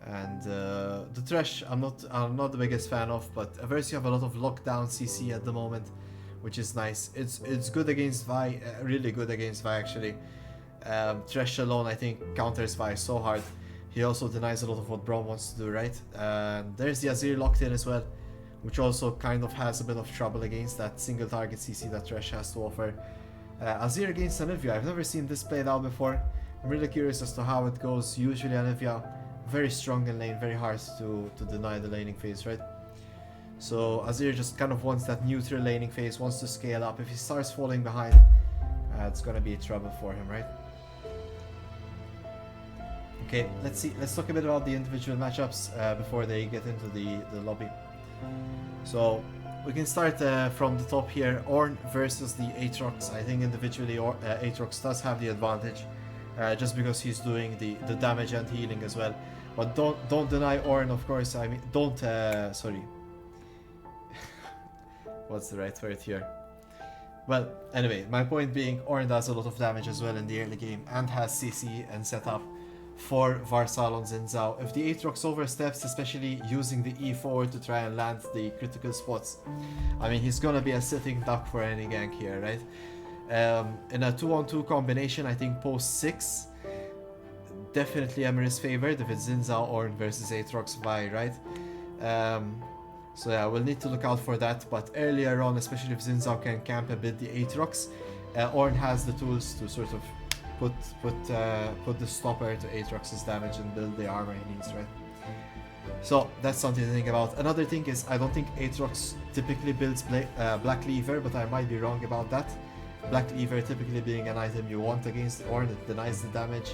And the Thresh, I'm not the biggest fan of, but Eversio have a lot of lockdown CC at the moment, which is nice. It's good against Vi, really good against Vi actually. Thresh alone, I think, counters Vi so hard. He also denies a lot of what Braum wants to do, right? There's the Azir locked in as well, which also kind of has a bit of trouble against that single target CC that Thresh has to offer. Azir against Anivia, I've never seen this played out before. I'm really curious as to how it goes. Usually Anivia, very strong in lane, very hard to deny the laning phase, right? So Azir just kind of wants that neutral laning phase, wants to scale up. If he starts falling behind, it's gonna be trouble for him, right? Okay, let's talk a bit about the individual matchups before they get into the lobby. So we can start from the top here. Ornn versus the Aatrox. I think individually Aatrox does have the advantage, just because he's doing the damage and healing as well. But don't deny Ornn, of course. I mean, don't sorry. What's the right word here? Well, anyway, my point being, Ornn does a lot of damage as well in the early game and has CC and setup for Varsal on Xin Zhao. If the Aatrox oversteps, especially using the E4 to try and land the critical spots, I mean, he's gonna be a sitting duck for any gank here, right? In a 2-on-2 combination, I think post 6, definitely Emrys favored if it's Xin Zhao Ornn versus Aatrox Vi, right? So yeah, we'll need to look out for that, but earlier on, especially if Xin Zhao can camp a bit the Aatrox, Ornn has the tools to sort of put the stopper to Aatrox's damage and build the armor he needs, right? So that's something to think about. Another thing is, I don't think Aatrox typically builds Black Cleaver, but I might be wrong about that. Black Cleaver typically being an item you want against Ornn, it denies the damage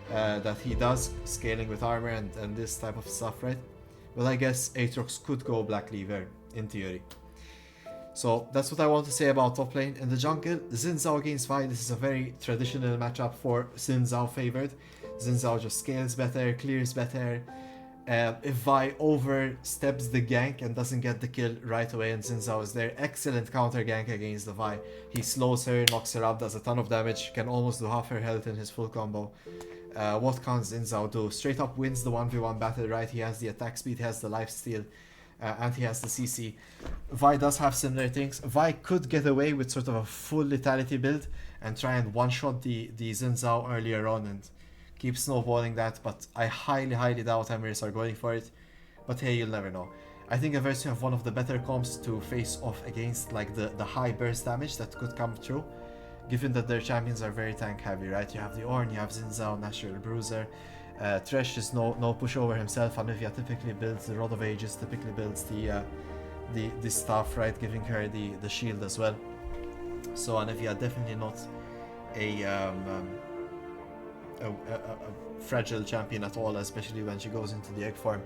that he does, scaling with armor and this type of stuff, right? Well, I guess Aatrox could go Black Cleaver, in theory. So that's what I want to say about top lane. In the jungle, Xin Zhao against Vi, this is a very traditional matchup for Xin Zhao favored. Xin Zhao just scales better, clears better. If Vi oversteps the gank and doesn't get the kill right away and Xin Zhao is there, excellent counter gank against the Vi. He slows her, knocks her up, does a ton of damage, can almost do half her health in his full combo. What can Xin Zhao do? Straight up wins the 1v1 battle, right? He has the attack speed, he has the lifesteal, and he has the CC. Vi does have similar things. Vi could get away with sort of a full lethality build and try and one-shot the Xin Zhao earlier on and keep snowballing that, but I highly doubt Emrys are going for it. But hey, you'll never know. I think Eversio have one of the better comps to face off against, like the high burst damage that could come through, given that their champions are very tank heavy, right? You have the Ornn, you have Xin Zhao, Natural Bruiser. Thresh is no pushover himself. Anivia typically builds the Rod of Ages, typically builds the staff, right, giving her the shield as well. So Anivia definitely not a fragile champion at all, especially when she goes into the egg form.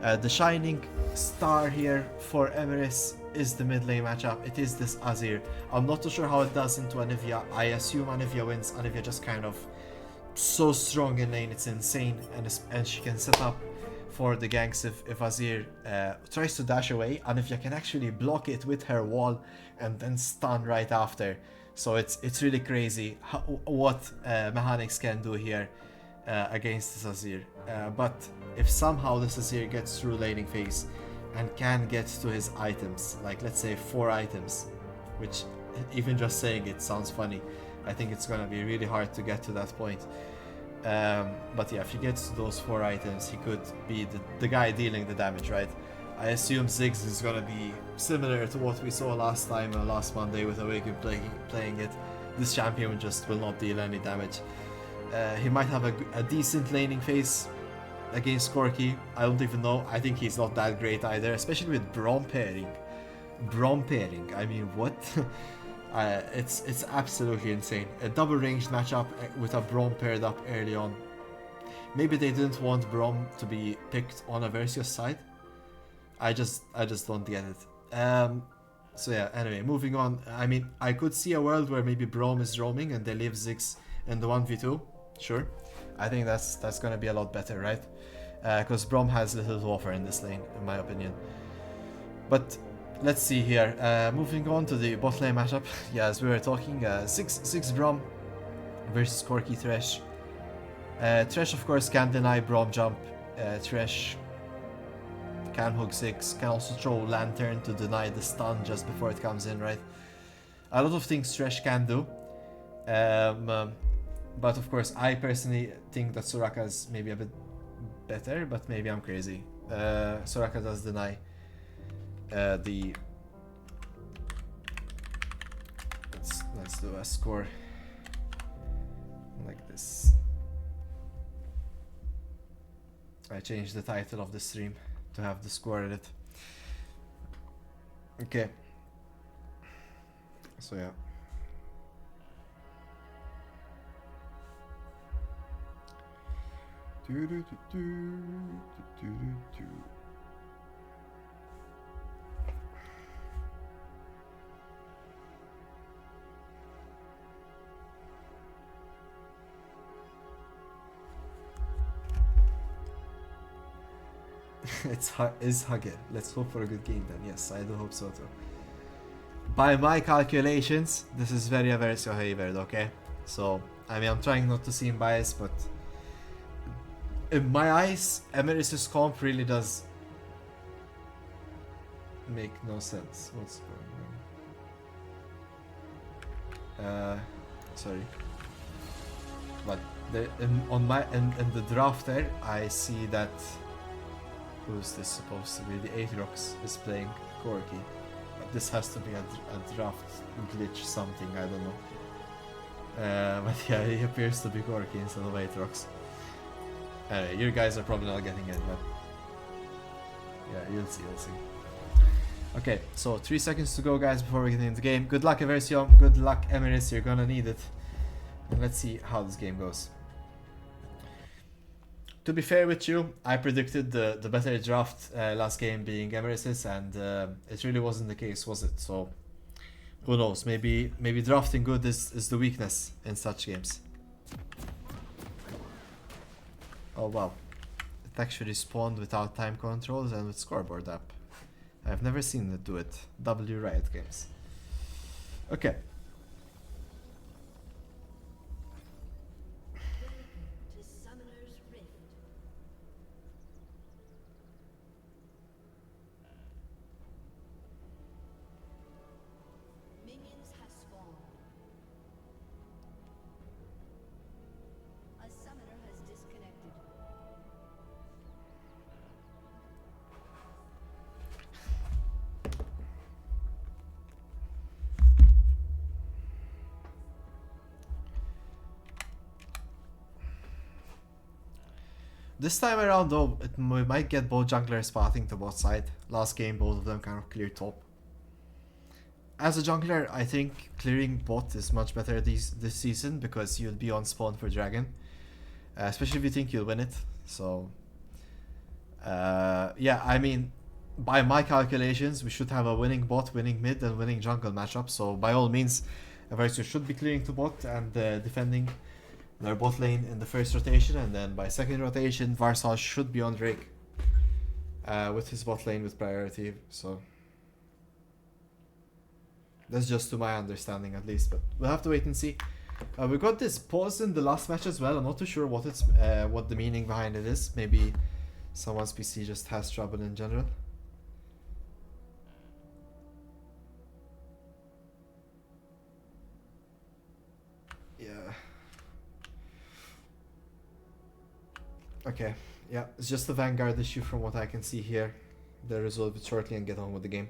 The shining star here for Emrys is the mid lane matchup. It is this Azir. I'm not too sure how it does into Anivia. I assume Anivia wins. Anivia just kind of so strong in lane, it's insane, and she can set up for the ganks if Azir tries to dash away, and if you can actually block it with her wall and then stun right after. So it's really crazy what mechanics can do here against this Azir. But if somehow this Azir gets through laning phase and can get to his items, like let's say 4 items, which even just saying it sounds funny, I think it's gonna be really hard to get to that point. But yeah, if he gets to those 4 items, he could be the guy dealing the damage, right? I assume Ziggs is gonna be similar to what we saw last time, last Monday with Awaken playing it. This champion just will not deal any damage. He might have a decent laning phase against Corki. I don't even know. I think he's not that great either, especially with Braum pairing. I mean, what? It's absolutely insane. A double ranged matchup with a Braum paired up early on. Maybe they didn't want Braum to be picked on Eversio's side. I just don't get it. So yeah, anyway, moving on. I mean, I could see a world where maybe Braum is roaming and they leave Ziggs in the 1v2. Sure. I think that's gonna be a lot better, right? Because Braum has little to offer in this lane, in my opinion. But let's see here. Moving on to the bot lane matchup. Yeah, as we were talking, Ziggs Braum versus Corki Thresh. Thresh, of course, can deny Braum jump. Thresh can hook Ziggs, can also throw Lantern to deny the stun just before it comes in, right? A lot of things Thresh can do. But of course, I personally think that Soraka's maybe a bit better, but maybe I'm crazy. Soraka does deny the... Let's do a score like this. I changed the title of the stream to have the score edit. Okay. So yeah. Is Hugger. Let's hope for a good game then. Yes, I do hope so too. By my calculations, this is very Eversio favored, okay? So, I mean, I'm trying not to seem biased, but in my eyes, Emrys' comp really does make no sense. What's going on? Sorry. But in the drafter, I see that who's this supposed to be? The Aatrox is playing Corki. But this has to be a draft glitch something, I don't know. But yeah, he appears to be Corki instead of Aatrox. Anyway, you guys are probably not getting it, but yeah, you'll see. Okay, so 3 seconds to go, guys, before we get into the game. Good luck, Eversio. Good luck, Emrys. You're gonna need it. And let's see how this game goes. To be fair with you, I predicted the better draft last game being Emrys', and it really wasn't the case, was it? So who knows? Maybe drafting good is the weakness in such games. Oh wow, it actually spawned without time controls and with scoreboard up. I've never seen it do it. W Riot Games. Okay. This time around though, we might get both junglers pathing to bot side. Last game, both of them kind of cleared top. As a jungler, I think clearing bot is much better this season because you'll be on spawn for Dragon. Especially if you think you'll win it. So, yeah, I mean, by my calculations, we should have a winning bot, winning mid, and winning jungle matchup. So by all means, Eversio should be clearing to bot and defending their bot lane in the first rotation, and then by second rotation, Varsash should be on Drake. with his bot lane with priority, so that's just to my understanding at least, but we'll have to wait and see. We got this pause in the last match as well. I'm not too sure what what the meaning behind it is. Maybe someone's PC just has trouble in general. Yeah. Okay. Yeah, it's just a Vanguard issue from what I can see here. They'll resolve it shortly and get on with the game.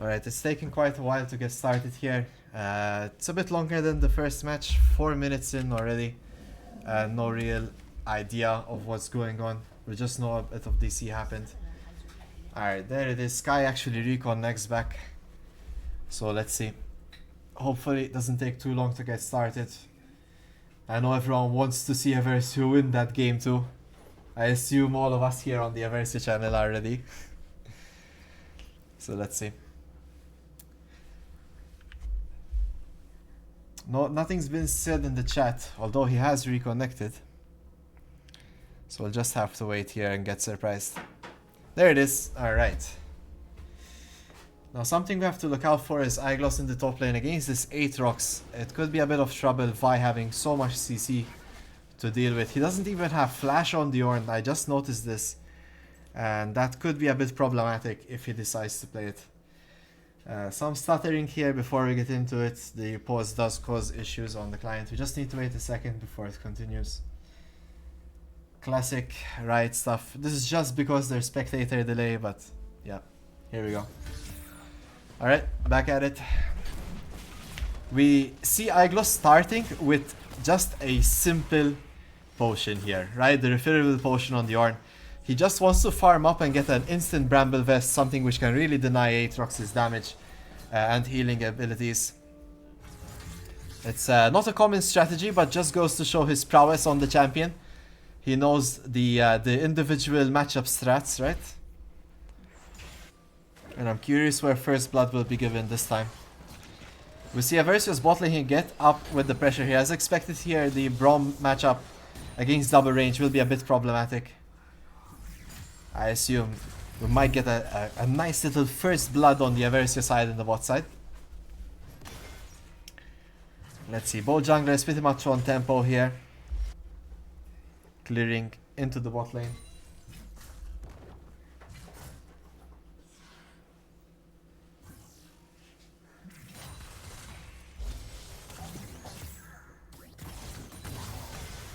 Alright, it's taken quite a while to get started here. It's a bit longer than the first match, 4 minutes in already. No real idea of what's going on. We just know a bit of DC happened. Alright, there it is. Sky actually reconnects back. So let's see. Hopefully it doesn't take too long to get started. I know everyone wants to see Eversio win that game too. I assume all of us here on the Eversio channel are ready. So let's see. No, nothing's been said in the chat, although he has reconnected. So we'll just have to wait here and get surprised. There it is. Alright. Now something we have to look out for is Iglos in the top lane against this Aatrox. It could be a bit of trouble Vi having so much CC to deal with. He doesn't even have flash on the Ornn. I just noticed this. And that could be a bit problematic if he decides to play it. Some stuttering here before we get into it. The pause does cause issues on the client. We just need to wait a second before it continues. Classic Riot stuff. This is just because there's spectator delay, but yeah, here we go. Alright, back at it. We see Iglos starting with just a simple potion here, right? The refillable potion on the Ornn. He just wants to farm up and get an instant Bramble Vest, something which can really deny Aatrox's damage and healing abilities. It's not a common strategy, but just goes to show his prowess on the champion. He knows the individual matchup strats, right? And I'm curious where first blood will be given this time. We see Eversio's bot lane get up with the pressure here. As expected here, the Braum matchup against double range will be a bit problematic. I assume we might get a nice little first blood on the Eversio side and the bot side. Let's see, both jungler is pretty much on tempo here. Clearing into the bot lane.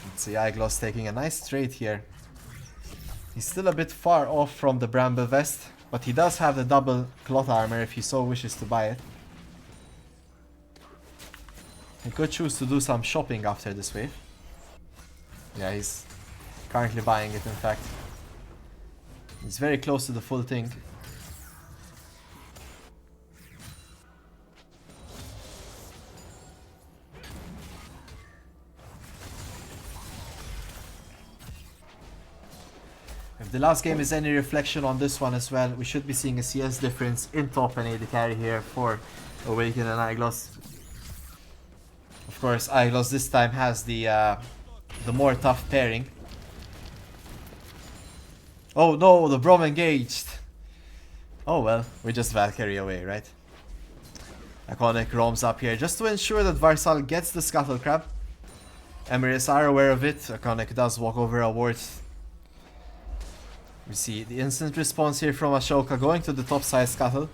Let's see, Iglos taking a nice trade here. He's still a bit far off from the Bramble Vest, but he does have the double cloth armor if he so wishes to buy it. He could choose to do some shopping after this wave. Yeah, he's currently buying it in fact. He's very close to the full thing. If the last game is any reflection on this one as well, we should be seeing a CS difference in top and AD carry here for Awaken and Iglos. Of course, Iglos this time has the more tough pairing. Oh no, the Braum engaged. Oh well, we just Valkyrie away, right? Iconic roams up here just to ensure that Varsal gets the Scuttle Crab. Emrys are aware of it. Iconic does walk over a ward. We see the instant response here from Ashoka going to the top side Scuttle.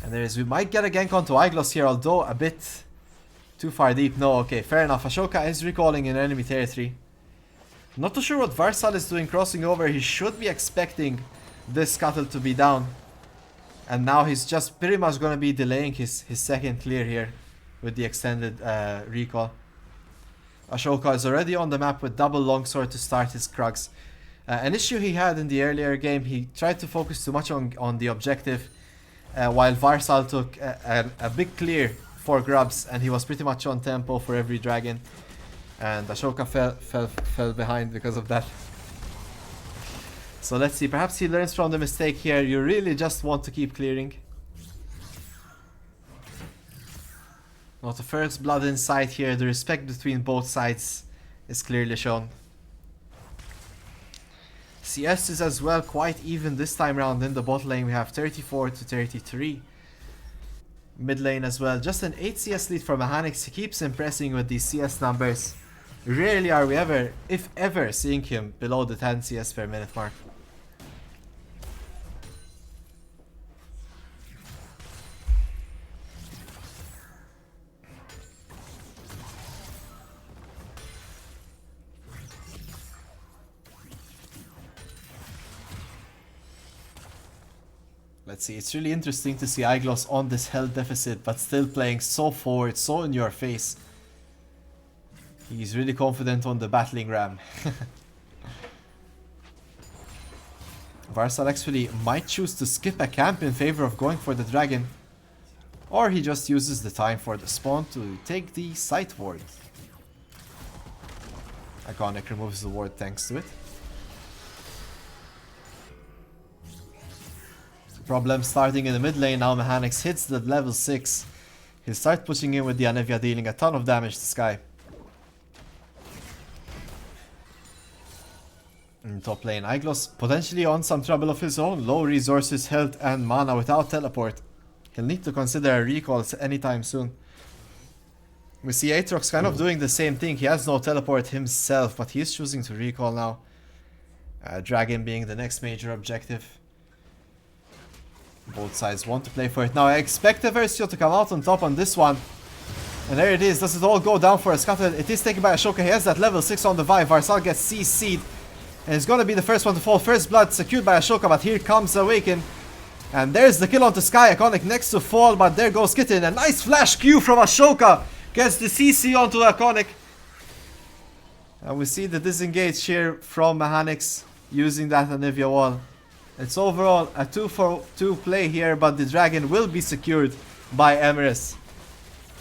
And we might get a gank onto Iglos here, although a bit too far deep. No, okay, fair enough. Ashoka is recalling in enemy territory. Not too sure what Varsal is doing crossing over. He should be expecting this Scuttle to be down. And now he's just pretty much going to be delaying his second clear here with the extended recall. Ashoka is already on the map with double longsword to start his Krugs. An issue he had in the earlier game, he tried to focus too much on the objective. While Varsal took a big clear for grubs, and he was pretty much on tempo for every dragon. And Ashoka fell behind because of that. So let's see, perhaps he learns from the mistake here. You really just want to keep clearing. Not the first blood in sight here. The respect between both sides is clearly shown. CS is as well quite even this time around in the bot lane. We have 34 to 33. Mid lane as well. Just an 8 CS lead for Mechanics. He keeps impressing with these CS numbers. Rarely are we ever, if ever, seeing him below the 10 CS per minute mark. Let's see, it's really interesting to see Iglos on this health deficit, but still playing so forward, so in your face. He's really confident on the battling ram. Varsal actually might choose to skip a camp in favor of going for the dragon. Or he just uses the time for the spawn to take the sight ward. Iconic removes the ward thanks to it. Problem starting in the mid lane now. Mechanics hits the level 6. He'll start pushing in with the Anivia, dealing a ton of damage to Sky. In top lane, Iglos potentially on some trouble of his own. Low resources, health and mana without teleport. He'll need to consider a recall anytime soon. We see Aatrox kind of doing the same thing. He has no teleport himself, but he is choosing to recall now. Dragon being the next major objective. Both sides want to play for it. Now I expect Eversio to come out on top on this one. And there it is. Does it all go down for a Scuttle? It is taken by Ashoka. He has that level 6 on the Vive. Varsal gets CC'd. And it's going to be the first one to fall. First blood secured by Ashoka, but here comes Awaken. And there's the kill onto Sky. Iconic next to fall, but there goes Kitten. A nice flash Q from Ashoka. Gets the CC onto Iconic. And we see the disengage here from Mechanics using that Anivia wall. It's overall a 2-for-2 play here, but the dragon will be secured by Emrys.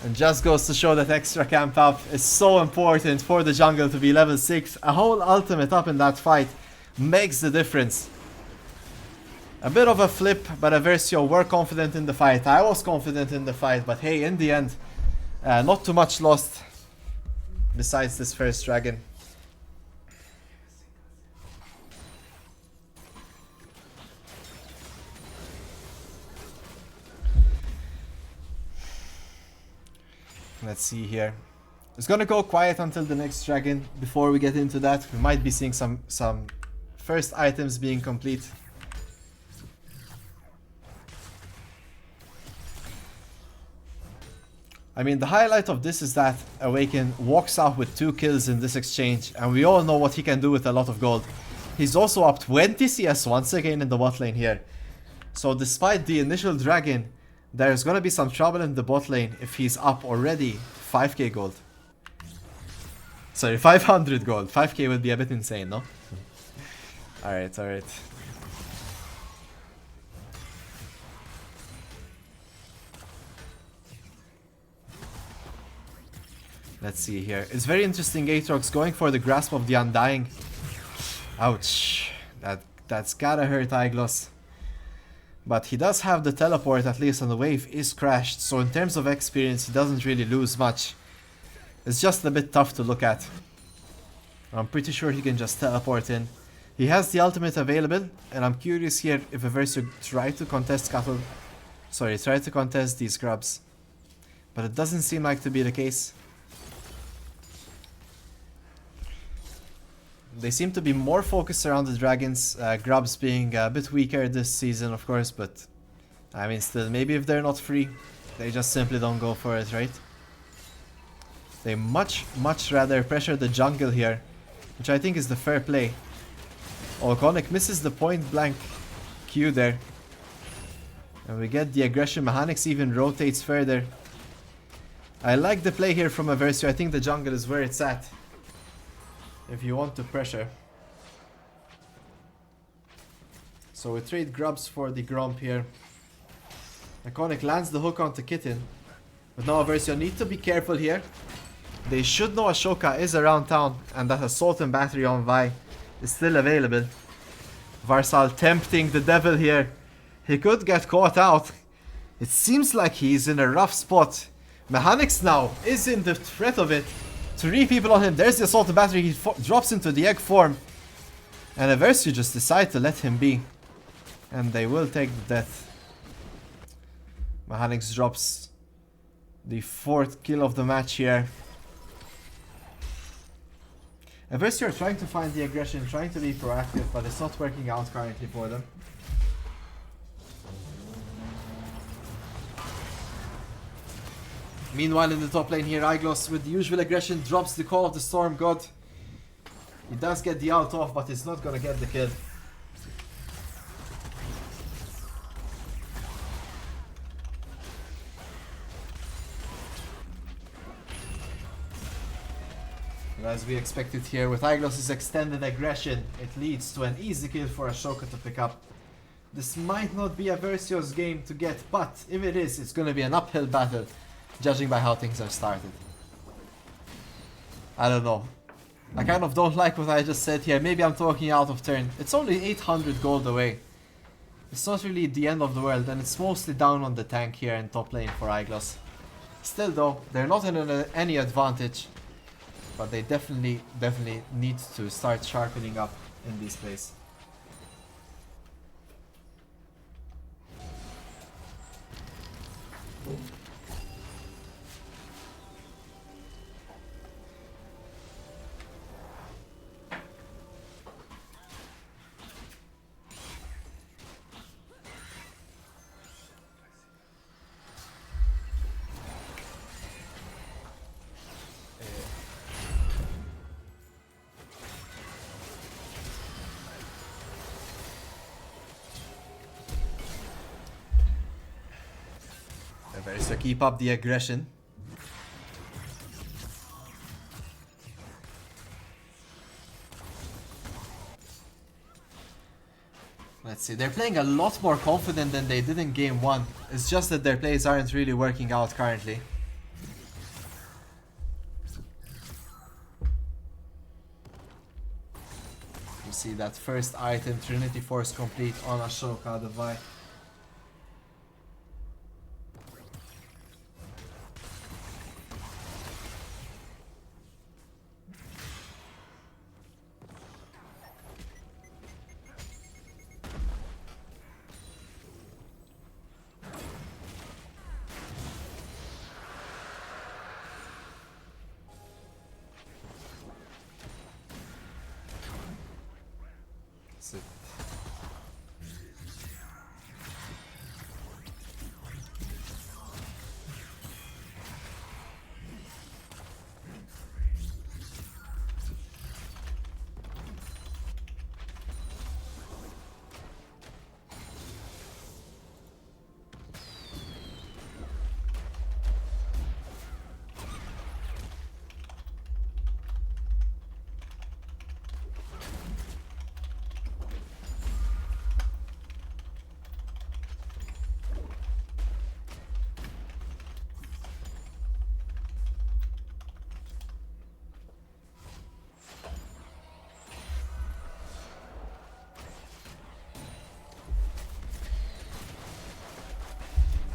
And just goes to show that extra camp up is so important for the jungle to be level 6. A whole ultimate up in that fight makes the difference. A bit of a flip, but Eversio were confident in the fight. I was confident in the fight, but hey, in the end, not too much lost besides this first dragon. Let's see here. It's gonna go quiet until the next dragon. Before we get into that, we might be seeing some first items being complete. I mean, the highlight of this is that Awaken walks out with 2 kills in this exchange, and we all know what he can do with a lot of gold. He's also up 20 CS once again in the bot lane here. So despite the initial dragon, there's gonna be some trouble in the bot lane if he's up already 5k gold. Sorry, 500 gold. 5k would be a bit insane, no? Alright, alright. Let's see here. It's very interesting, Aatrox going for the grasp of the Undying. Ouch. That's gotta hurt Iglos. But he does have the teleport, at least, and the wave is crashed, so in terms of experience he doesn't really lose much. It's just a bit tough to look at. I'm pretty sure he can just teleport in. He has the ultimate available, and I'm curious here if Eversio try to contest cattle. Sorry, try to contest these grubs. But it doesn't seem like to be the case. They seem to be more focused around the dragons, grubs being a bit weaker this season, of course, but I mean, still, maybe if they're not free, they just simply don't go for it, right? They much rather pressure the jungle here, which I think is the fair play. Oh, Konik misses the point blank Q there. And we get the aggression. Mechanics even rotates further. I like the play here from Eversio. I think the jungle is where it's at, if you want to pressure. So we trade grubs for the Gromp here. Iconic lands the hook onto Kitten. But now Eversio need to be careful here. They should know Ashoka is around town and that Assault and Battery on Vi is still available. Varsal tempting the devil here. He could get caught out. It seems like he's in a rough spot. Mechanics now is in the threat of it. 3 people on him. There's the Assault and Battery. He drops into the egg form. And Eversio just decide to let him be. And they will take the death. Mechanics drops the 4th kill of the match here. Eversio are trying to find the aggression, trying to be proactive, but it's not working out currently for them. Meanwhile in the top lane here, Iglos with the usual aggression drops the Call of the Storm God. He does get the ult off, but it's not gonna get the kill. As we expected here, with Iglos' extended aggression, it leads to an easy kill for Ashoka to pick up. This might not be Eversio's game to get, but if it is, it's gonna be an uphill battle, judging by how things have started. I don't know. I kind of don't like what I just said here. Maybe I'm talking out of turn. It's only 800 gold away. It's not really the end of the world, and it's mostly down on the tank here in top lane for Iglos. Still though, they're not in any advantage. But they definitely need to start sharpening up in this place. Eversio keep up the aggression. Let's see, they're playing a lot more confident than they did in game 1. It's just that their plays aren't really working out currently. You see that first item, Trinity Force complete on Ashoka the Vi.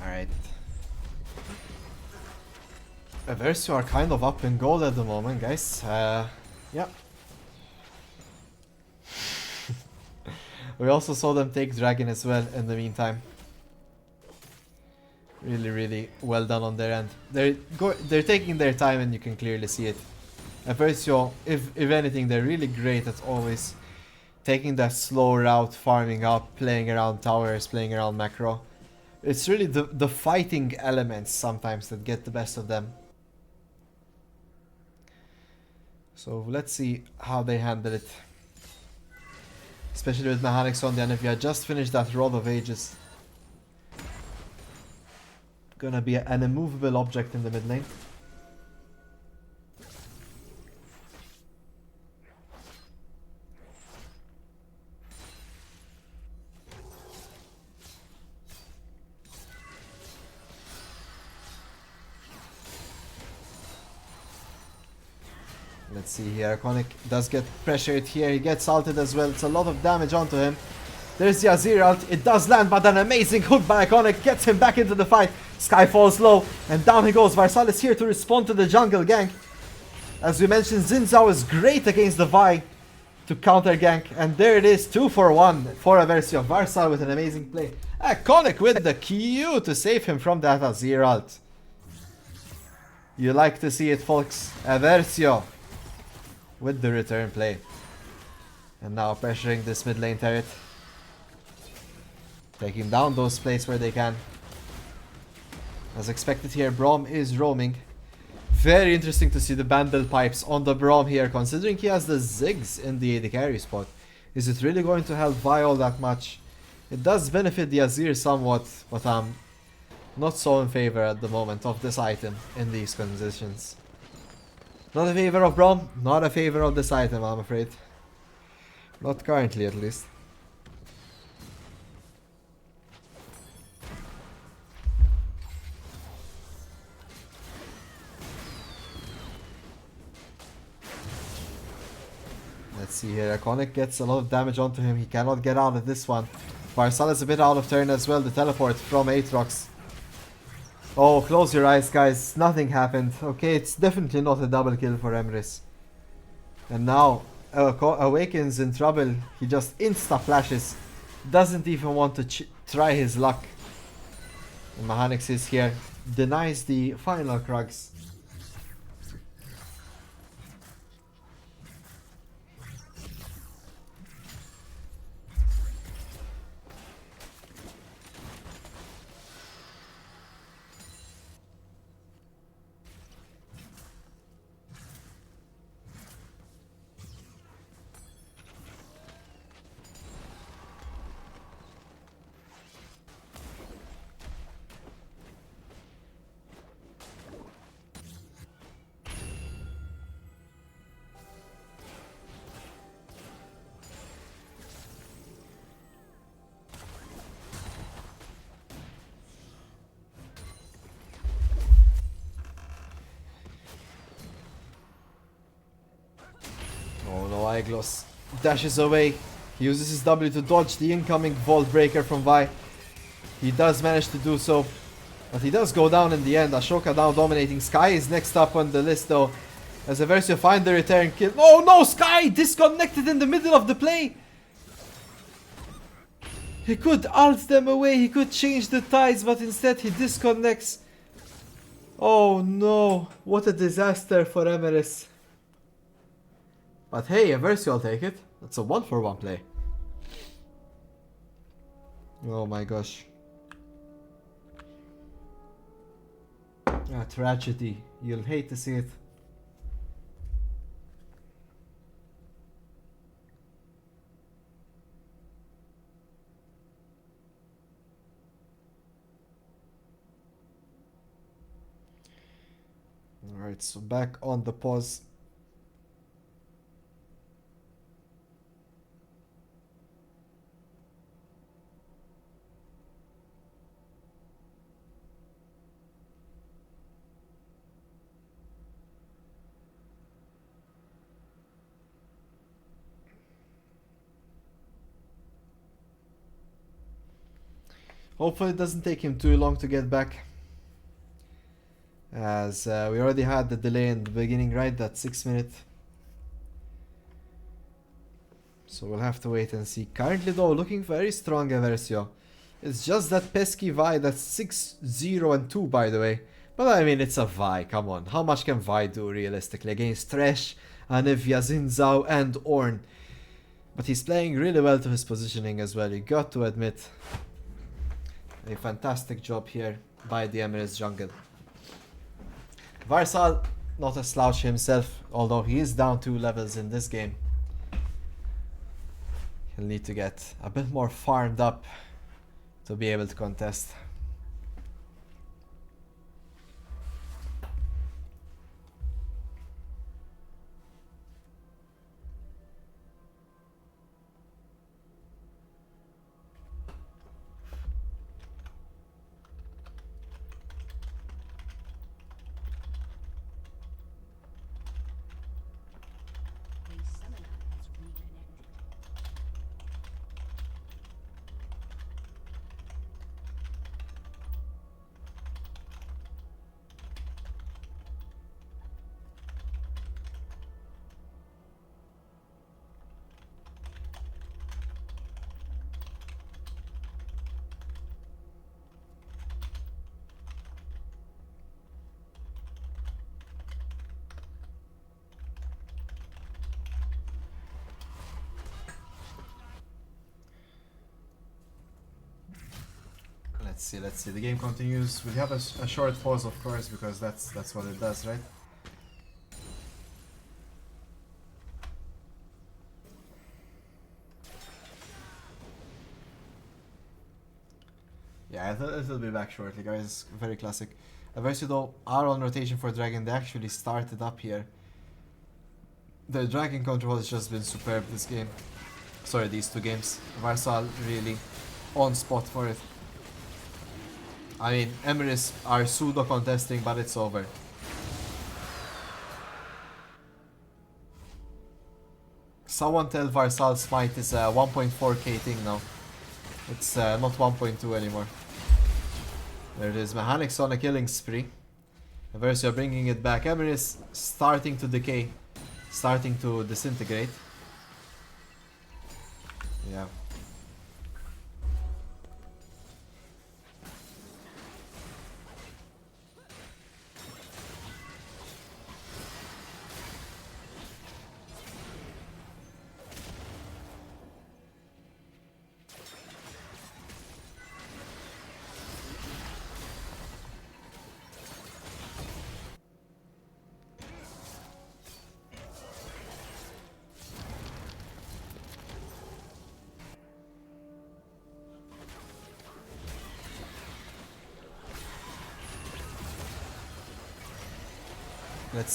Alright. Eversio are kind of up in gold at the moment, guys. Yeah. We also saw them take Dragon as well in the meantime. Really, really well done on their end. They're taking their time and you can clearly see it. Eversio, if anything, they're really great at always taking that slow route, farming up, playing around towers, playing around macro. It's really the fighting elements sometimes that get the best of them. So let's see how they handle it. Especially with mechanics on the end. If you had just finished that Rod of Ages, gonna be an immovable object in the mid lane. Let's see here, Iconic does get pressured here, he gets ulted as well, it's a lot of damage onto him. There's the Azir ult, it does land, but an amazing hook by Iconic gets him back into the fight. Sky falls low, and down he goes. Varsal is here to respond to the jungle gank. As we mentioned, Xin Zhao is great against the Vi to counter gank, and there it is, 2 for 1 for Eversio. Varsal with an amazing play. Iconic with the Q to save him from that Azir ult. You like to see it, folks. Eversio with the return play. And now pressuring this mid lane turret. Taking down those plays where they can. As expected here, Braum is roaming. Very interesting to see the Bandle pipes on the Braum here, considering he has the Ziggs in the AD carry spot. Is it really going to help Vi all that much? It does benefit the Azir somewhat, but I'm not so in favor at the moment of this item in these conditions. Not a favor of Braum, not a favor of this item, I'm afraid. Not currently, at least. Let's see here, Iconic gets a lot of damage onto him, he cannot get out of this one. Varsal is a bit out of turn as well, the teleport from Aatrox. Oh, close your eyes, guys, nothing happened. Okay, it's definitely not a double kill for Emrys. And now, Awakens in trouble, he just insta-flashes. Doesn't even want to try his luck. And Mechanics is here, denies the final Krugs. Oh no, Aeglos dashes away. He uses his W to dodge the incoming Vault Breaker from Vi. He does manage to do so, but he does go down in the end. Ashoka now dominating. Sky is next up on the list though, as Eversio find the return kill. Oh no, Sky disconnected in the middle of the play. He could ult them away, he could change the tides, but instead he disconnects. Oh no, what a disaster for Emrys. But hey, Eversio will take it. That's a 1-for-1 play. Oh my gosh. Ah, tragedy. You'll hate to see it. Alright, so back on the pause. Hopefully it doesn't take him too long to get back. As we already had the delay in the beginning, right? That 6 minute. So we'll have to wait and see. Currently though, looking very strong Eversio. It's just that pesky Vi that's 6-0 and 2 by the way. But I mean, it's a Vi, come on. How much can Vi do realistically against Thresh, Anivia, Xin Zhao and Ornn? But he's playing really well to his positioning as well, you got to admit. A fantastic job here by the Emrys jungle. Varsal, not a slouch himself, although he is down 2 levels in this game. He'll need to get a bit more farmed up to be able to contest. Let's see. The game continues. We'll have a short pause, of course, because that's what it does, right? Yeah, it'll be back shortly, guys. Very classic. Eversio though are on rotation for Dragon. They actually started up here. The Dragon control has just been superb this game. Sorry, these 2 games. Varsal really on spot for it. I mean, Emrys are pseudo contesting, but it's over. Someone tell Varsal's smite is a 1.4k thing now. It's not 1.2 anymore. There it is, mechanics on a killing spree. Eversio bringing it back. Emrys starting to decay, starting to disintegrate. Yeah.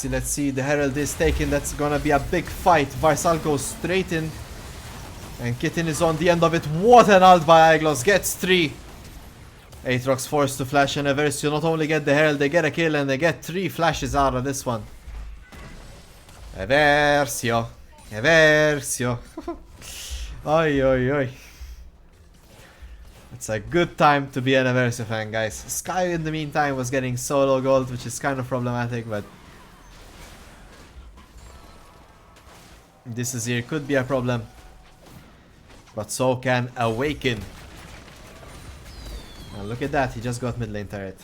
Let's see. The Herald is taken. That's gonna be a big fight. Varsal goes straight in. And Kitten is on the end of it. What an ult by Aeglos. Gets 3. Aatrox forced to flash, and Eversio not only get the Herald, they get a kill and they get 3 flashes out of this one. Eversio. Eversio. Oi, oi, oi. It's a good time to be an Eversio fan, guys. Sky in the meantime was getting solo gold, which is kind of problematic, but this is here could be a problem. But so can Awaken. And look at that, he just got mid lane turret.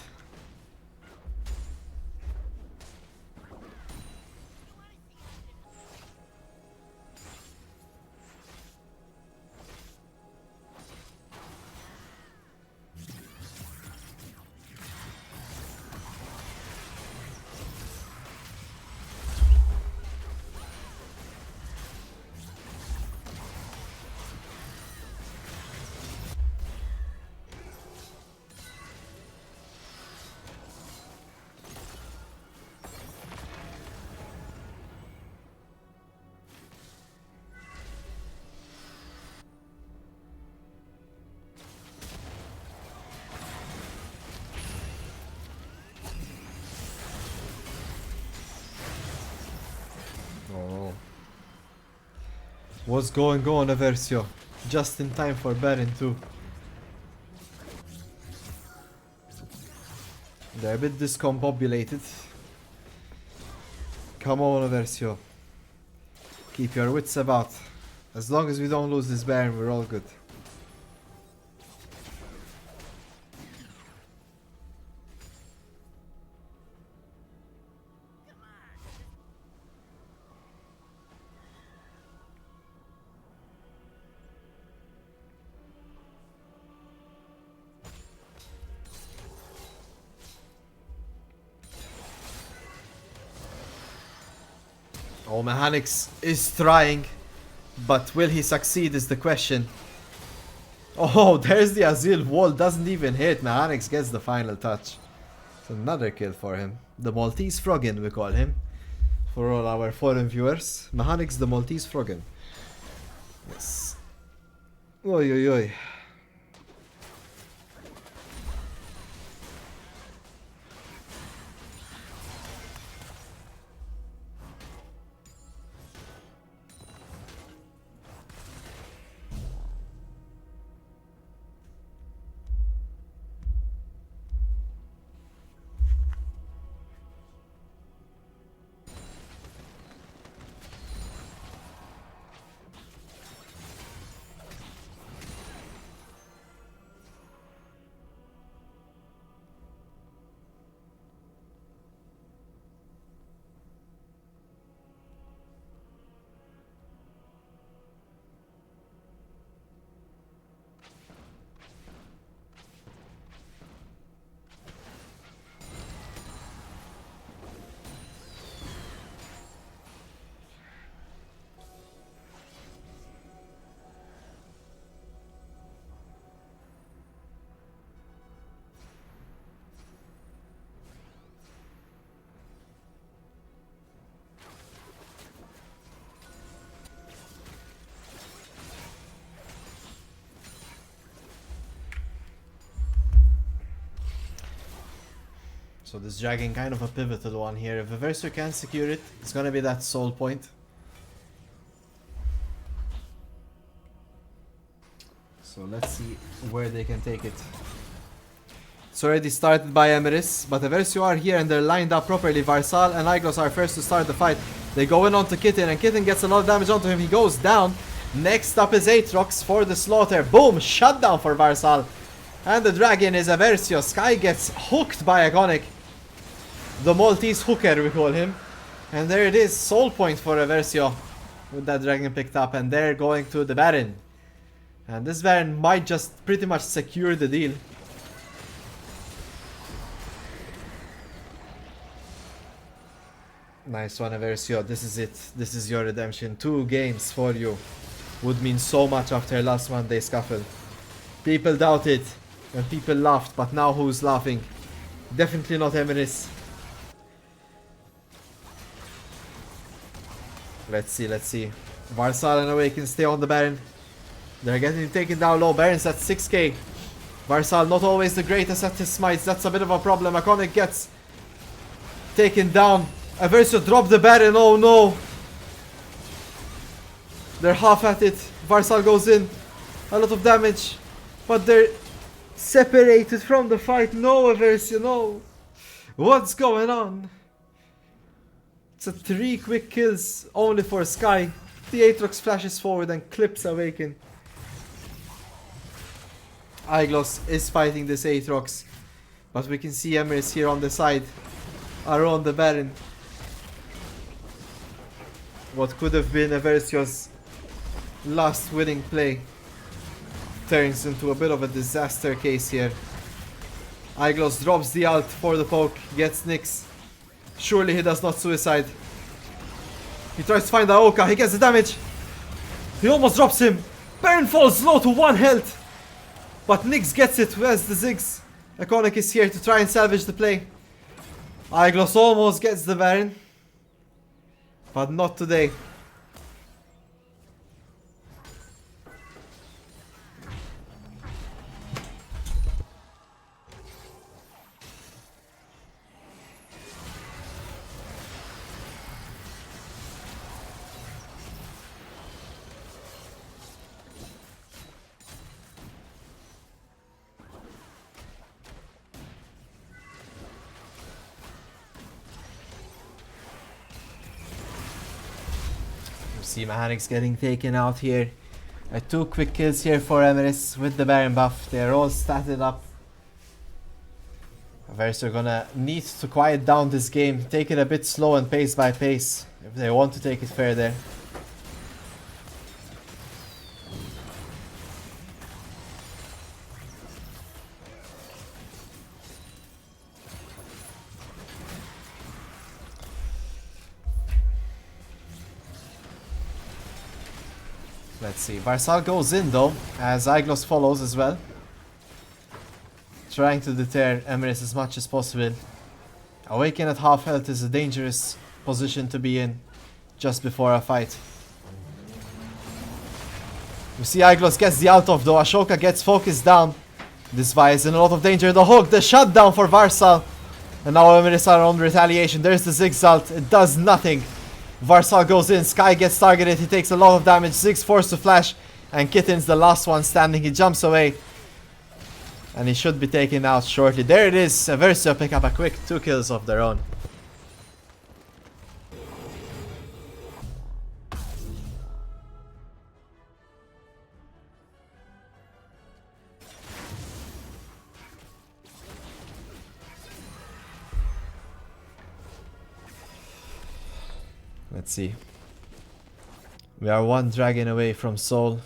Oh. What's going on, Eversio? Just in time for Baron too. They're a bit discombobulated. Come on, Eversio. Keep your wits about. As long as we don't lose this Baron, we're all good. Oh, Mechanics is trying, but will he succeed is the question. Oh, there's the Azil wall, doesn't even hit. Mechanics gets the final touch. It's another kill for him. The Maltese Froggen, we call him. For all our foreign viewers. Mechanics the Maltese Froggen. Yes. Oi, oi, oi. So this dragon kind of a pivotal one here. If Eversio can secure it, it's gonna be that soul point. So let's see where they can take it. It's already started by Emrys, but Eversio are here and they're lined up properly. Varsal and Iglos are first to start the fight. They go in onto Kitten and Kitten gets a lot of damage onto him. He goes down. Next up is Aatrox for the slaughter. Boom! Shutdown for Varsal. And the dragon is Eversio. Sky gets hooked by Iconic. The Maltese hooker, we call him. And there it is. Soul point for Eversio. With that dragon picked up. And they're going to the Baron. And this Baron might just pretty much secure the deal. Nice one, Eversio. This is it. This is your redemption. 2 games for you. Would mean so much after last Monday scuffle. People doubted. And people laughed. But now who's laughing? Definitely not Emrys. Let's see, let's see. Varsal and Awaken stay on the Baron. They're getting taken down low. Baron's at 6k. Varsal not always the greatest at his smites. That's a bit of a problem. Iconic gets taken down. Eversio dropped the Baron. Oh no. They're half at it. Varsal goes in. A lot of damage. But they're separated from the fight. No, Eversio, no. What's going on? It's a 3 quick kills only for Sky. The Aatrox flashes forward and clips Awaken. Iglos is fighting this Aatrox. But we can see Emrys here on the side. Around the Baron. What could have been Eversio's last winning play turns into a bit of a disaster case here. Iglos drops the ult for the poke, gets Nyx. Surely he does not suicide. He tries to find Aoka, he gets the damage. He almost drops him. Baron falls low to 1 health. But Nyx gets it as the Ziggs. Iconic is here to try and salvage the play. Iglos almost gets the Baron. But not today. see Mechanics getting taken out here. 2 quick kills here for Emrys with the Baron buff. They're all statted up. Eversio gonna need to quiet down this game, take it a bit slow and pace by pace if they want to take it fair there. Let's see, Varsal goes in though, as Aiglos follows as well. Trying to deter Emrys as much as possible. Awaken at half health is a dangerous position to be in just before a fight. We see Aiglos gets the out of though, Ashoka gets focused down. This Vi is in a lot of danger. The hook, the shutdown for Varsal. And now Emrys are on retaliation. There's the Zigzalt, it does nothing. Varsal goes in, Sky gets targeted, he takes a lot of damage. Zig's forced to flash, and Kitten's the last one standing. He jumps away, and he should be taken out shortly. There it is, Eversio pick up a quick 2 kills of their own. Let's see. We are 1 dragon away from Soul.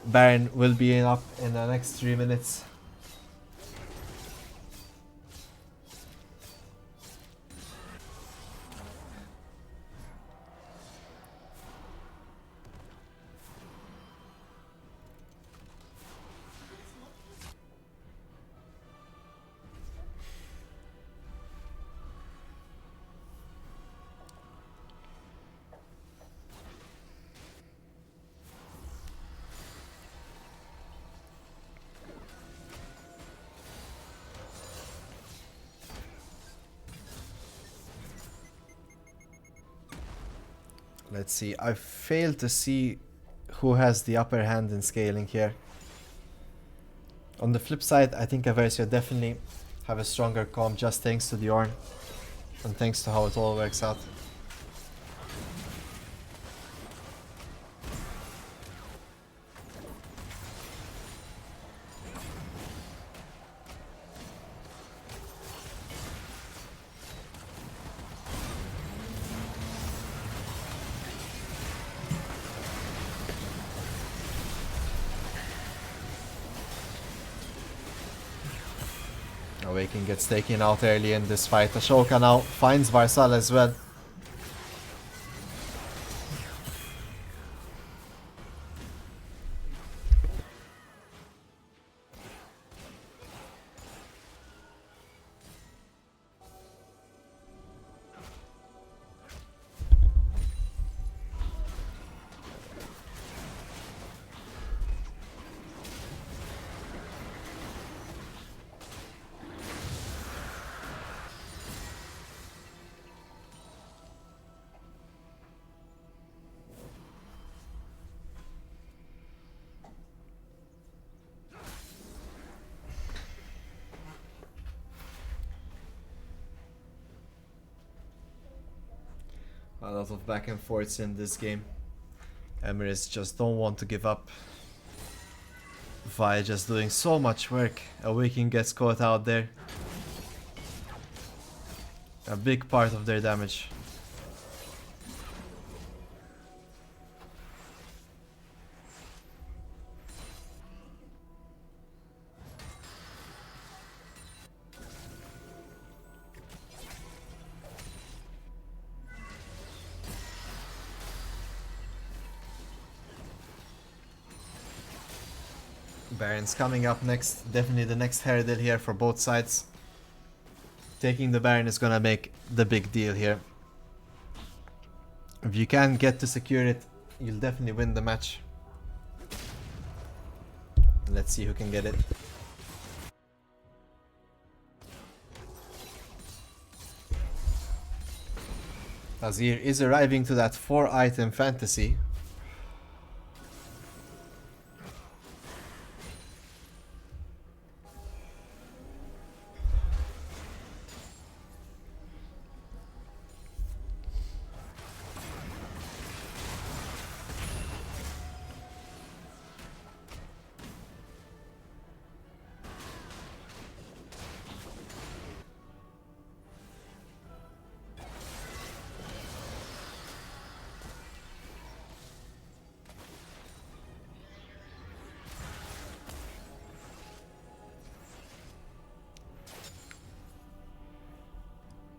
Baron will be up in the next 3 minutes. Let's see, I failed to see who has the upper hand in scaling here. On the flip side, I think Eversio definitely have a stronger comp just thanks to the Ornn and thanks to how it all works out. Awaken gets taken out early in this fight. Ashoka now finds Varsal as well. A lot of back and forths in this game. Emrys just don't want to give up. Vi just doing so much work. Awaken gets caught out there. A big part of their damage. Baron's coming up next. Definitely the next hurdle here for both sides. Taking the Baron is gonna make the big deal here. If you can get to secure it, you'll definitely win the match. Let's see who can get it. Azir is arriving to that 4-item fantasy.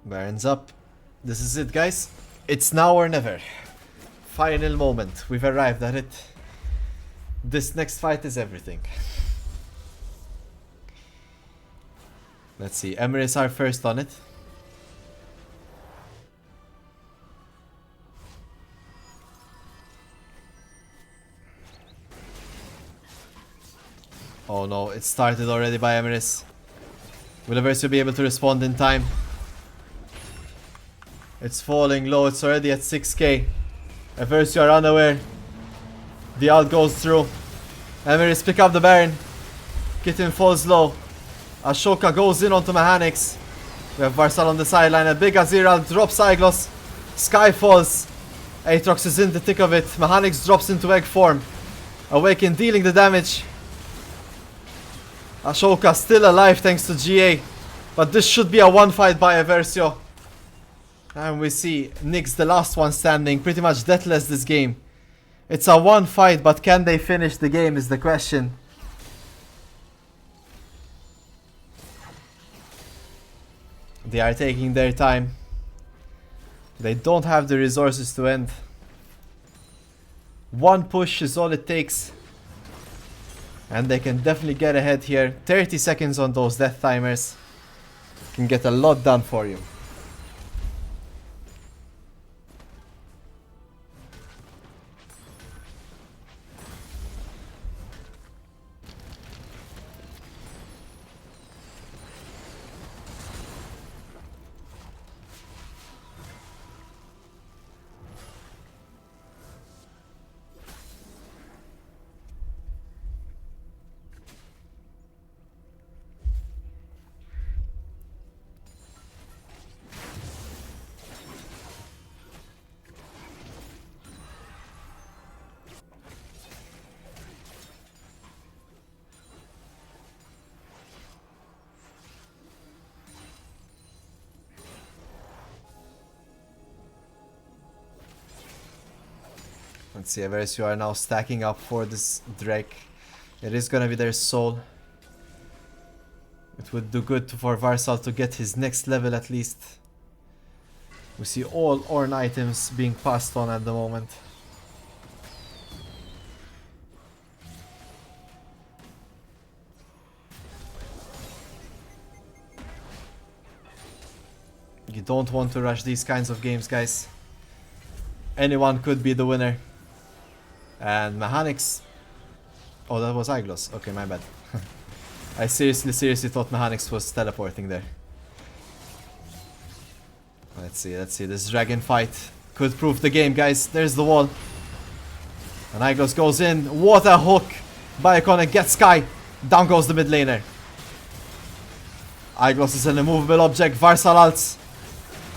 Baron's up. This is it, guys. It's now or never. Final moment. We've arrived at it. This next fight is everything. Let's see. Emrys are first on it. Oh no, it started already by Emrys. Will Eversio be able to respond in time? It's falling low, it's already at 6k. Eversio are unaware. The ult goes through. Emrys pick up the Baron. Kitten falls low. Ashoka goes in onto Mechanics. We have Varsal on the sideline. A big Azir drops Aiglos. Sky falls. Aatrox is in the thick of it. Mechanics drops into egg form. Awaken dealing the damage. Ashoka still alive thanks to GA. But this should be a one fight by Eversio. And we see Nyx, the last one standing, pretty much deathless this game. It's a one fight, but can they finish the game is the question. They are taking their time. They don't have the resources to end. One push is all it takes. And they can definitely get ahead here. 30 seconds on those death timers. Can get a lot done for you. Let's see, Eversio are now stacking up for this Drake. It is gonna be their soul. It would do good for Varsal to get his next level at least. We see all Ornn items being passed on at the moment. You don't want to rush these kinds of games, guys. Anyone could be the winner. And Mechanics... Oh, that was Aiglos. Okay, my bad. I seriously thought Mechanics was teleporting there. Let's see. This dragon fight could prove the game, guys. There's the wall. And Aiglos goes in. What a hook by Iconic. Gets Sky. Down goes the mid laner. Aiglos is an immovable object. Varsal ults.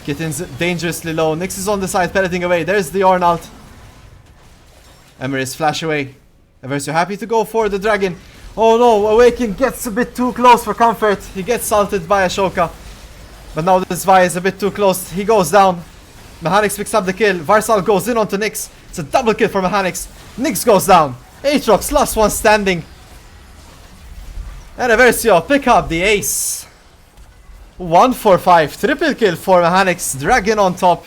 Kitten's dangerously low. Nyx is on the side, pelleting away. There's the Ornn ult. Emrys flash away. Eversio happy to go for the dragon. Oh no, Awaken gets a bit too close for comfort. He gets salted by Ashoka. But now this Vi is a bit too close. He goes down. Mechanics picks up the kill. Varsal goes in onto Nyx. It's a double kill for Mechanics. Nyx goes down. Aatrox, last one standing. And Eversio pick up the ace. 1 for 5. Triple kill for Mechanics. Dragon on top.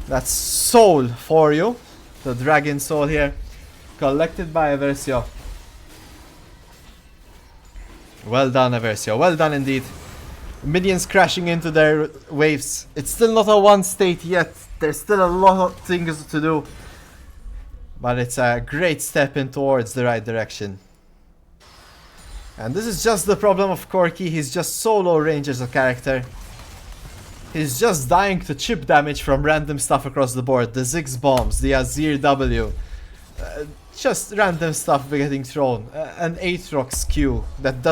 That's soul for you. The dragon soul here. Collected by Eversio. Well done, Eversio. Well done indeed. Minions crashing into their waves. It's still not a one state yet. There's still a lot of things to do. But it's a great step in towards the right direction. And this is just the problem of Corki. He's just so low range as a character. He's just dying to chip damage from random stuff across the board. The Ziggs bombs, the Azir W. Just random stuff getting thrown. An Aatrox Q that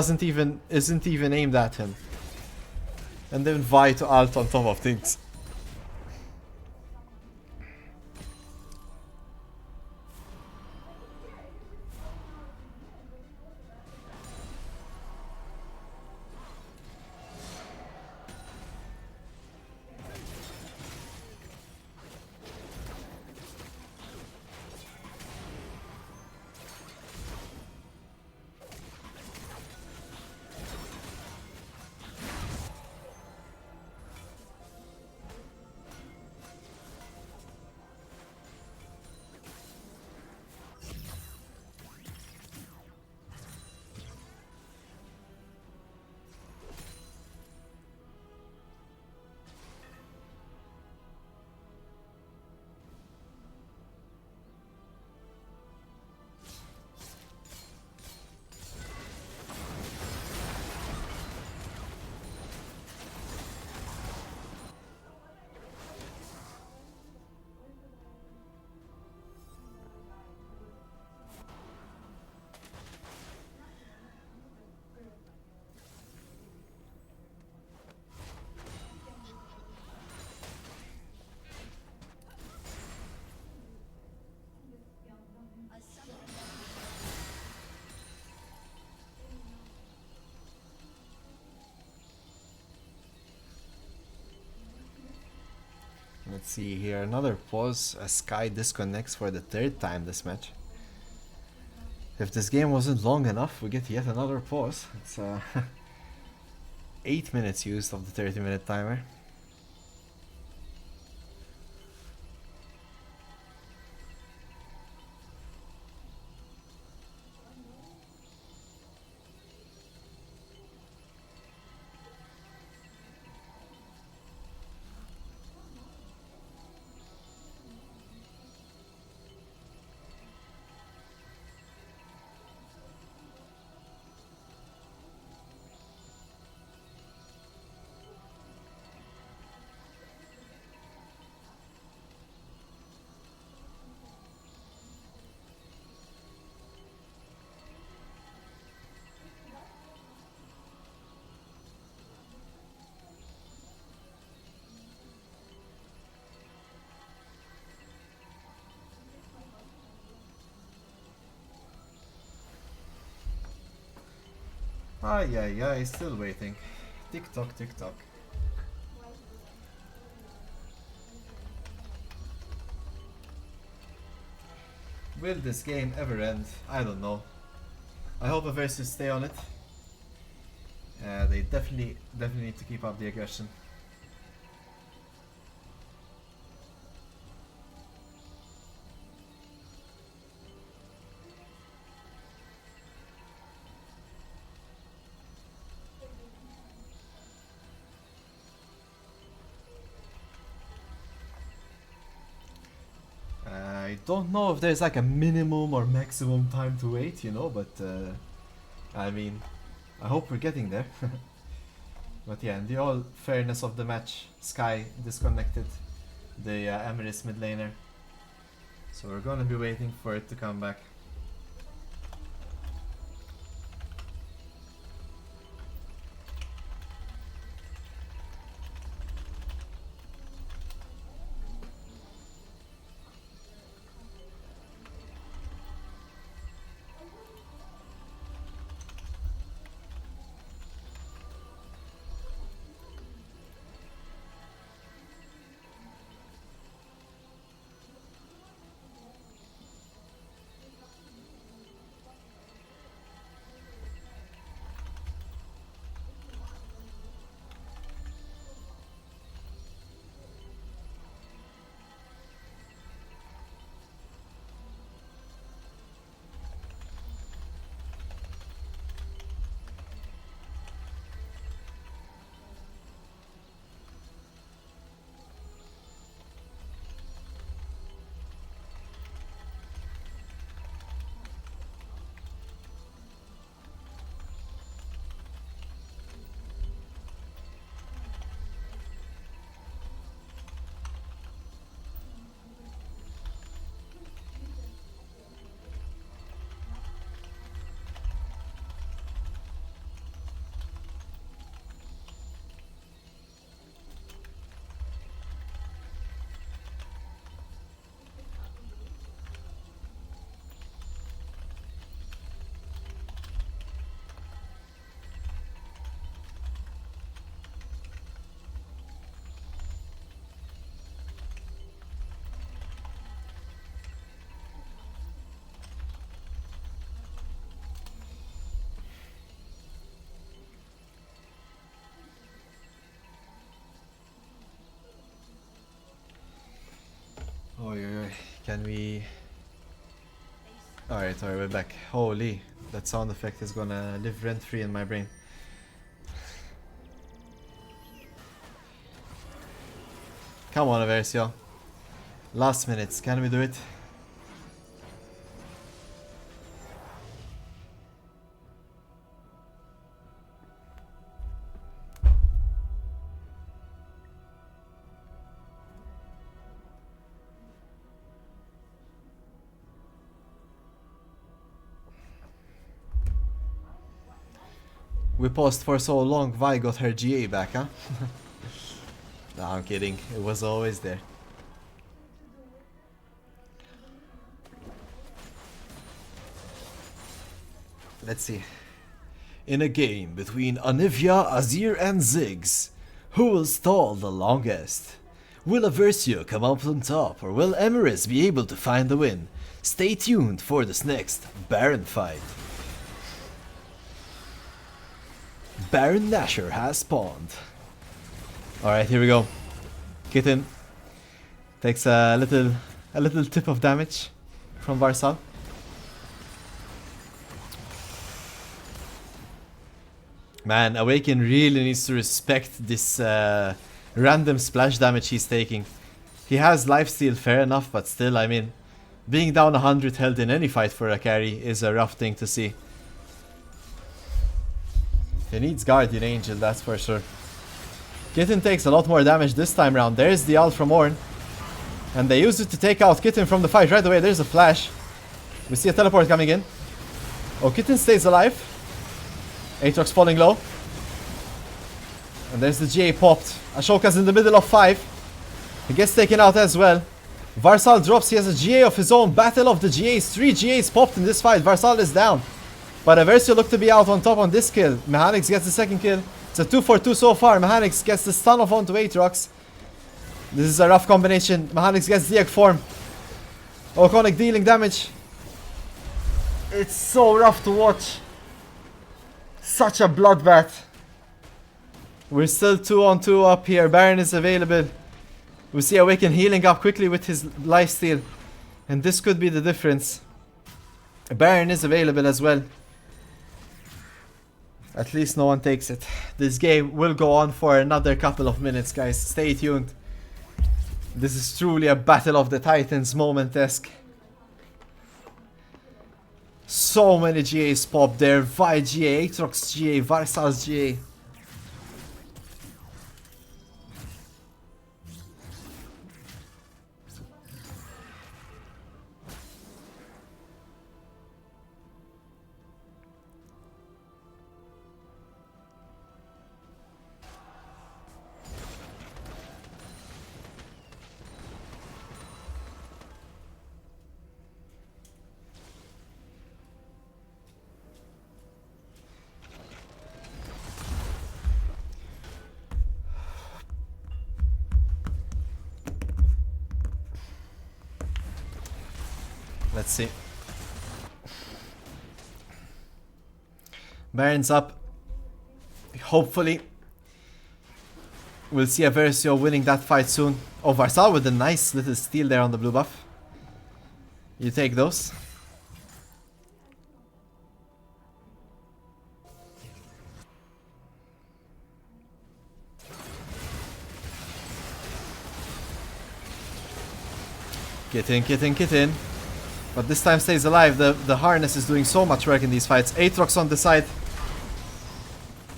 isn't even aimed at him. And then Vi to ult on top of things. Let's see here, another pause as Sky disconnects for the third time this match. If this game wasn't long enough, we get yet another pause. It's 8 minutes used of the 30-minute timer. Ay, still waiting. Tick tock, tick tock. Will this game ever end? I don't know. I hope Eversio stay on it. They definitely need to keep up the aggression. I don't know if there's like a minimum or maximum time to wait, you know, but I mean, I hope we're getting there. But yeah, in the all fairness of the match, Sky disconnected the Emrys mid laner. So we're gonna be waiting for it to come back. Oi, can we... Alright, we're back. Holy, that sound effect is gonna live rent-free in my brain. Come on, Eversio. Last minutes, can we do it? We paused for so long, Vi got her GA back, huh? No, I'm kidding. It was always there. Let's see. In a game between Anivia, Azir and Ziggs, who will stall the longest? Will Eversio come up on top, or will Emrys be able to find the win? Stay tuned for this next Baron fight. Baron Nashor has spawned. Alright, here we go. Kitten takes a little tip of damage from Varsal. Man, Awaken really needs to respect this random splash damage he's taking. He has lifesteal, fair enough, but still, I mean, being down 100 health in any fight for a carry is a rough thing to see. He needs Guardian Angel, that's for sure. Kitten takes a lot more damage this time round. There's the ult from Ornn. And they use it to take out Kitten from the fight right away. There's a flash. We see a teleport coming in. Oh, Kitten stays alive. Aatrox falling low. And there's the GA popped. Ashoka's in the middle of 5. He gets taken out as well. Varsal drops. He has a GA of his own. Battle of the GAs. 3 GAs popped in this fight. Varsal is down. But Eversio looked to be out on top on this kill. Mechanics gets the second kill. It's a 2-for-2 so far. Mechanics gets the stun off onto Aatrox. This is a rough combination. Mechanics gets the egg form. Oconic dealing damage. It's so rough to watch. Such a bloodbath. We're still 2-on-2 up here. Baron is available. We see Awaken healing up quickly with his lifesteal. And this could be the difference. Baron is available as well. At least no one takes it. This game will go on for another couple of minutes, guys. Stay tuned. This is truly a Battle of the Titans moment-esque. So many GAs pop there. Vi GA, Aatrox GA, Varsal's GA. Let's see. Baron's up. Hopefully we'll see Eversio winning that fight soon. Oh, Varsal with a nice little steal there on the blue buff. You take those. Get in, get in, get in. But this time stays alive. The harness is doing so much work in these fights. Aatrox on the side.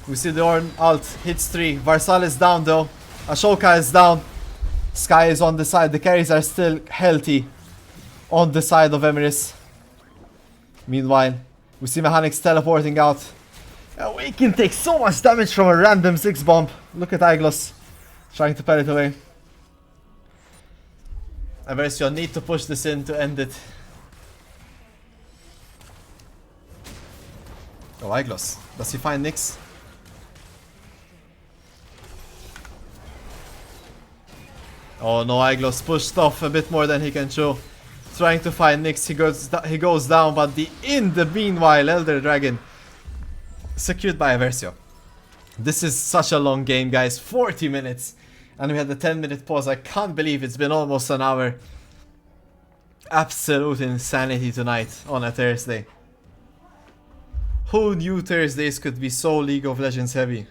We see the Ornn ult. Hits 3. Varsal is down though. Ashoka is down. Sky is on the side. The carries are still healthy on the side of Emrys. Meanwhile, we see Mechanics teleporting out. Awaken takes so much damage from a random 6 bomb. Look at Iglos trying to parry it away. Eversio need to push this in to end it. Oh, Iglos. Does he find Nyx? Oh no, Iglos pushed off a bit more than he can chew. Trying to find Nyx. He goes down, but in the meanwhile, Elder Dragon secured by Eversio. This is such a long game, guys. 40 minutes. And we had a 10-minute pause. I can't believe it's been almost an hour. Absolute insanity tonight on a Thursday. Who knew Thursdays could be so League of Legends heavy?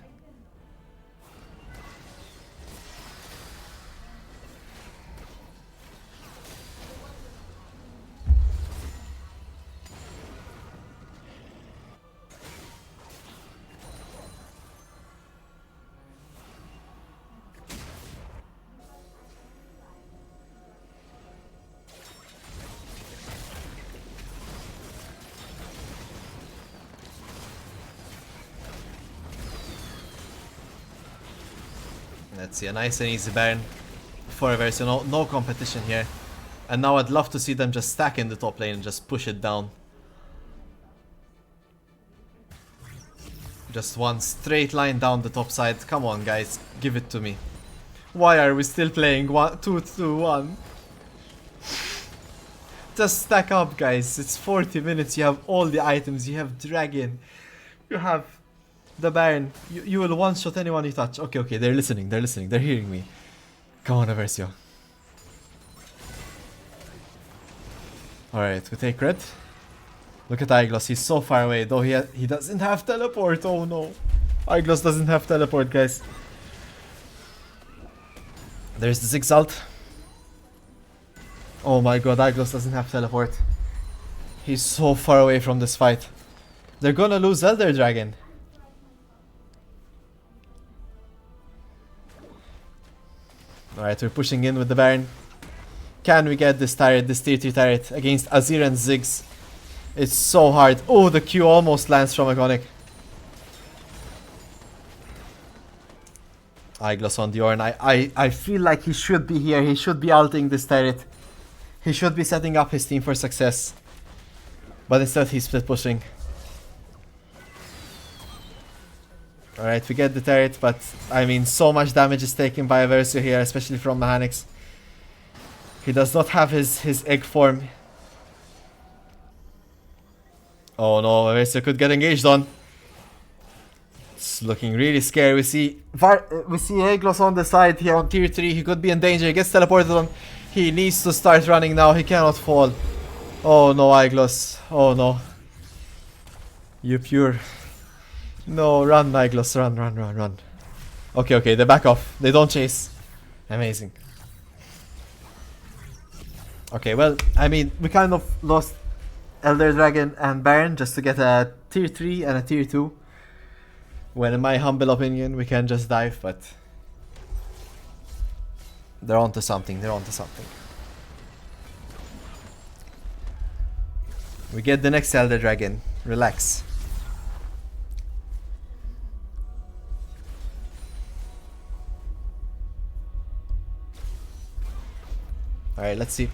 Let's see, a nice and easy Baron for Eversio. No competition here. And now I'd love to see them just stack in the top lane and just push it down. Just one straight line down the top side. Come on, guys. Give it to me. Why are we still playing 2-2-1? Just stack up, guys. It's 40 minutes. You have all the items. You have Dragon. You have the Baron. You will one-shot anyone you touch. Okay, okay. They're listening. They're listening. They're hearing me. Come on, Eversio. Alright, we take red. Look at Iglos. He's so far away. Though he doesn't have teleport. Oh, no. Iglos doesn't have teleport, guys. There's the Exalt. Oh my god, Iglos doesn't have teleport. He's so far away from this fight. They're gonna lose Elder Dragon. Alright, we're pushing in with the Baron. Can we get this turret, this tier 3 turret against Azir and Ziggs? It's so hard. Oh, the Q almost lands from Iconic. Iglos on the Ornn. I feel like he should be here. He should be ulting this turret. He should be setting up his team for success. But instead he's split pushing. Alright, we get the turret, but I mean so much damage is taken by Eversio here, especially from mechanics. He does not have his egg form. Oh no, Eversio could get engaged on. It's looking really scary. We see Iglos on the side here on tier 3. He could be in danger. He gets teleported on. He needs to start running now. He cannot fall. Oh no, Iglos. Oh no. You pure. No, run, Iglos. Run. Okay, okay. They back off. They don't chase. Amazing. Okay, well, I mean, we kind of lost Elder Dragon and Baron just to get a tier 3 and a tier 2. When in my humble opinion, we can just dive, but they're onto something. We get the next Elder Dragon. Relax. Alright, let's see.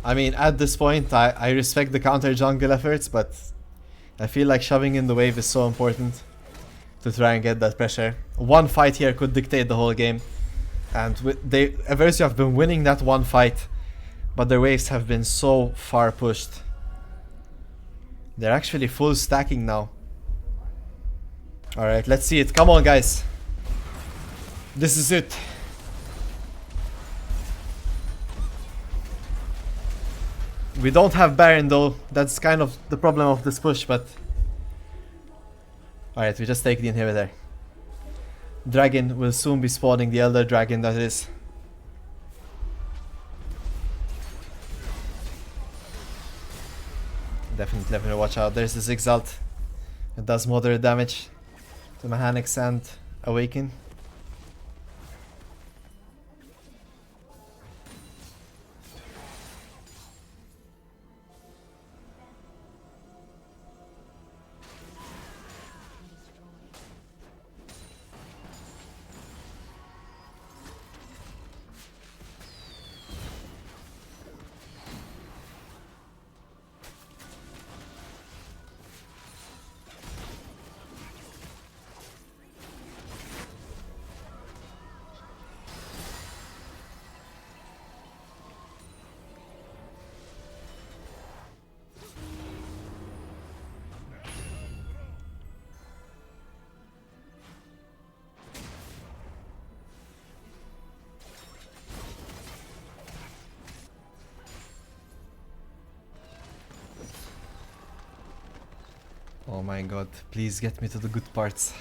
I mean, at this point, I respect the counter jungle efforts, but I feel like shoving in the wave is so important to try and get that pressure. One fight here could dictate the whole game, and Eversio have been winning that one fight, but their waves have been so far pushed. They're actually full stacking now. Alright, let's see it. Come on, guys. This is it. We don't have Baron though. That's kind of the problem of this push, but alright, we just take the inhibitor. Dragon will soon be spawning, the Elder Dragon that is. Definitely watch out. There's this Exalt. It does moderate damage to mechanics and Awaken. Oh my god, please get me to the good parts.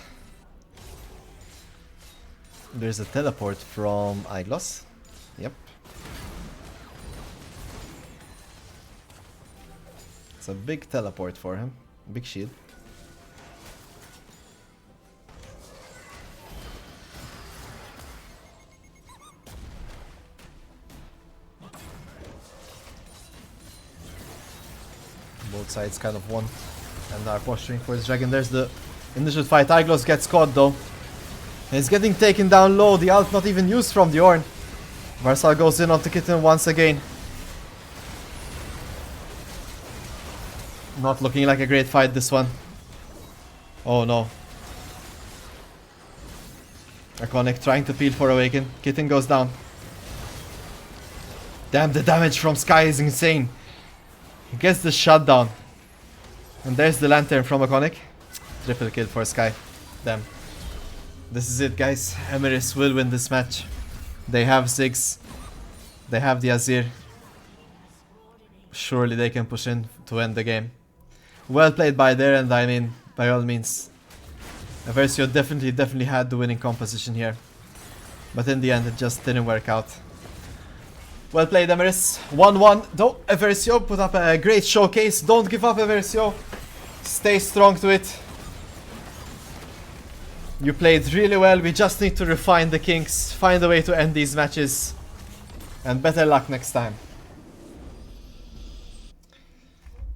There's a teleport from Iglos. Yep. It's a big teleport for him. Big shield. Both sides kind of won and are posturing for his dragon. There's the initial fight. Iglos gets caught though. He's getting taken down low. The ult not even used from the Ornn. Varsal goes in onto Kitten once again. Not looking like a great fight, this one. Oh no. Iconic trying to peel for Awaken. Kitten goes down. Damn, the damage from Sky is insane. He gets the shutdown. And there's the Lantern from Iconic. Triple kill for Sky. Damn. This is it, guys. Emrys will win this match. They have Ziggs. They have the Azir. Surely they can push in to end the game. Well played by their end, I mean, by all means. Eversio definitely had the winning composition here. But in the end, it just didn't work out. Well played, Emrys. 1-1. Though Eversio put up a great showcase. Don't give up, Eversio. Stay strong to it. You played really well. We just need to refine the kinks. Find a way to end these matches. And better luck next time.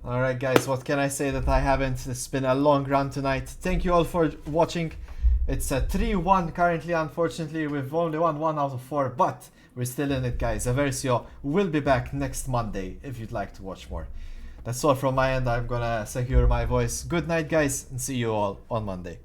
Alright guys, what can I say that I haven't? It's been a long run tonight. Thank you all for watching. It's a 3-1 currently, unfortunately. We've only won 1 out of 4, but we're still in it, guys. Eversio will be back next Monday if you'd like to watch more. That's all from my end. I'm gonna secure my voice. Good night, guys, and see you all on Monday.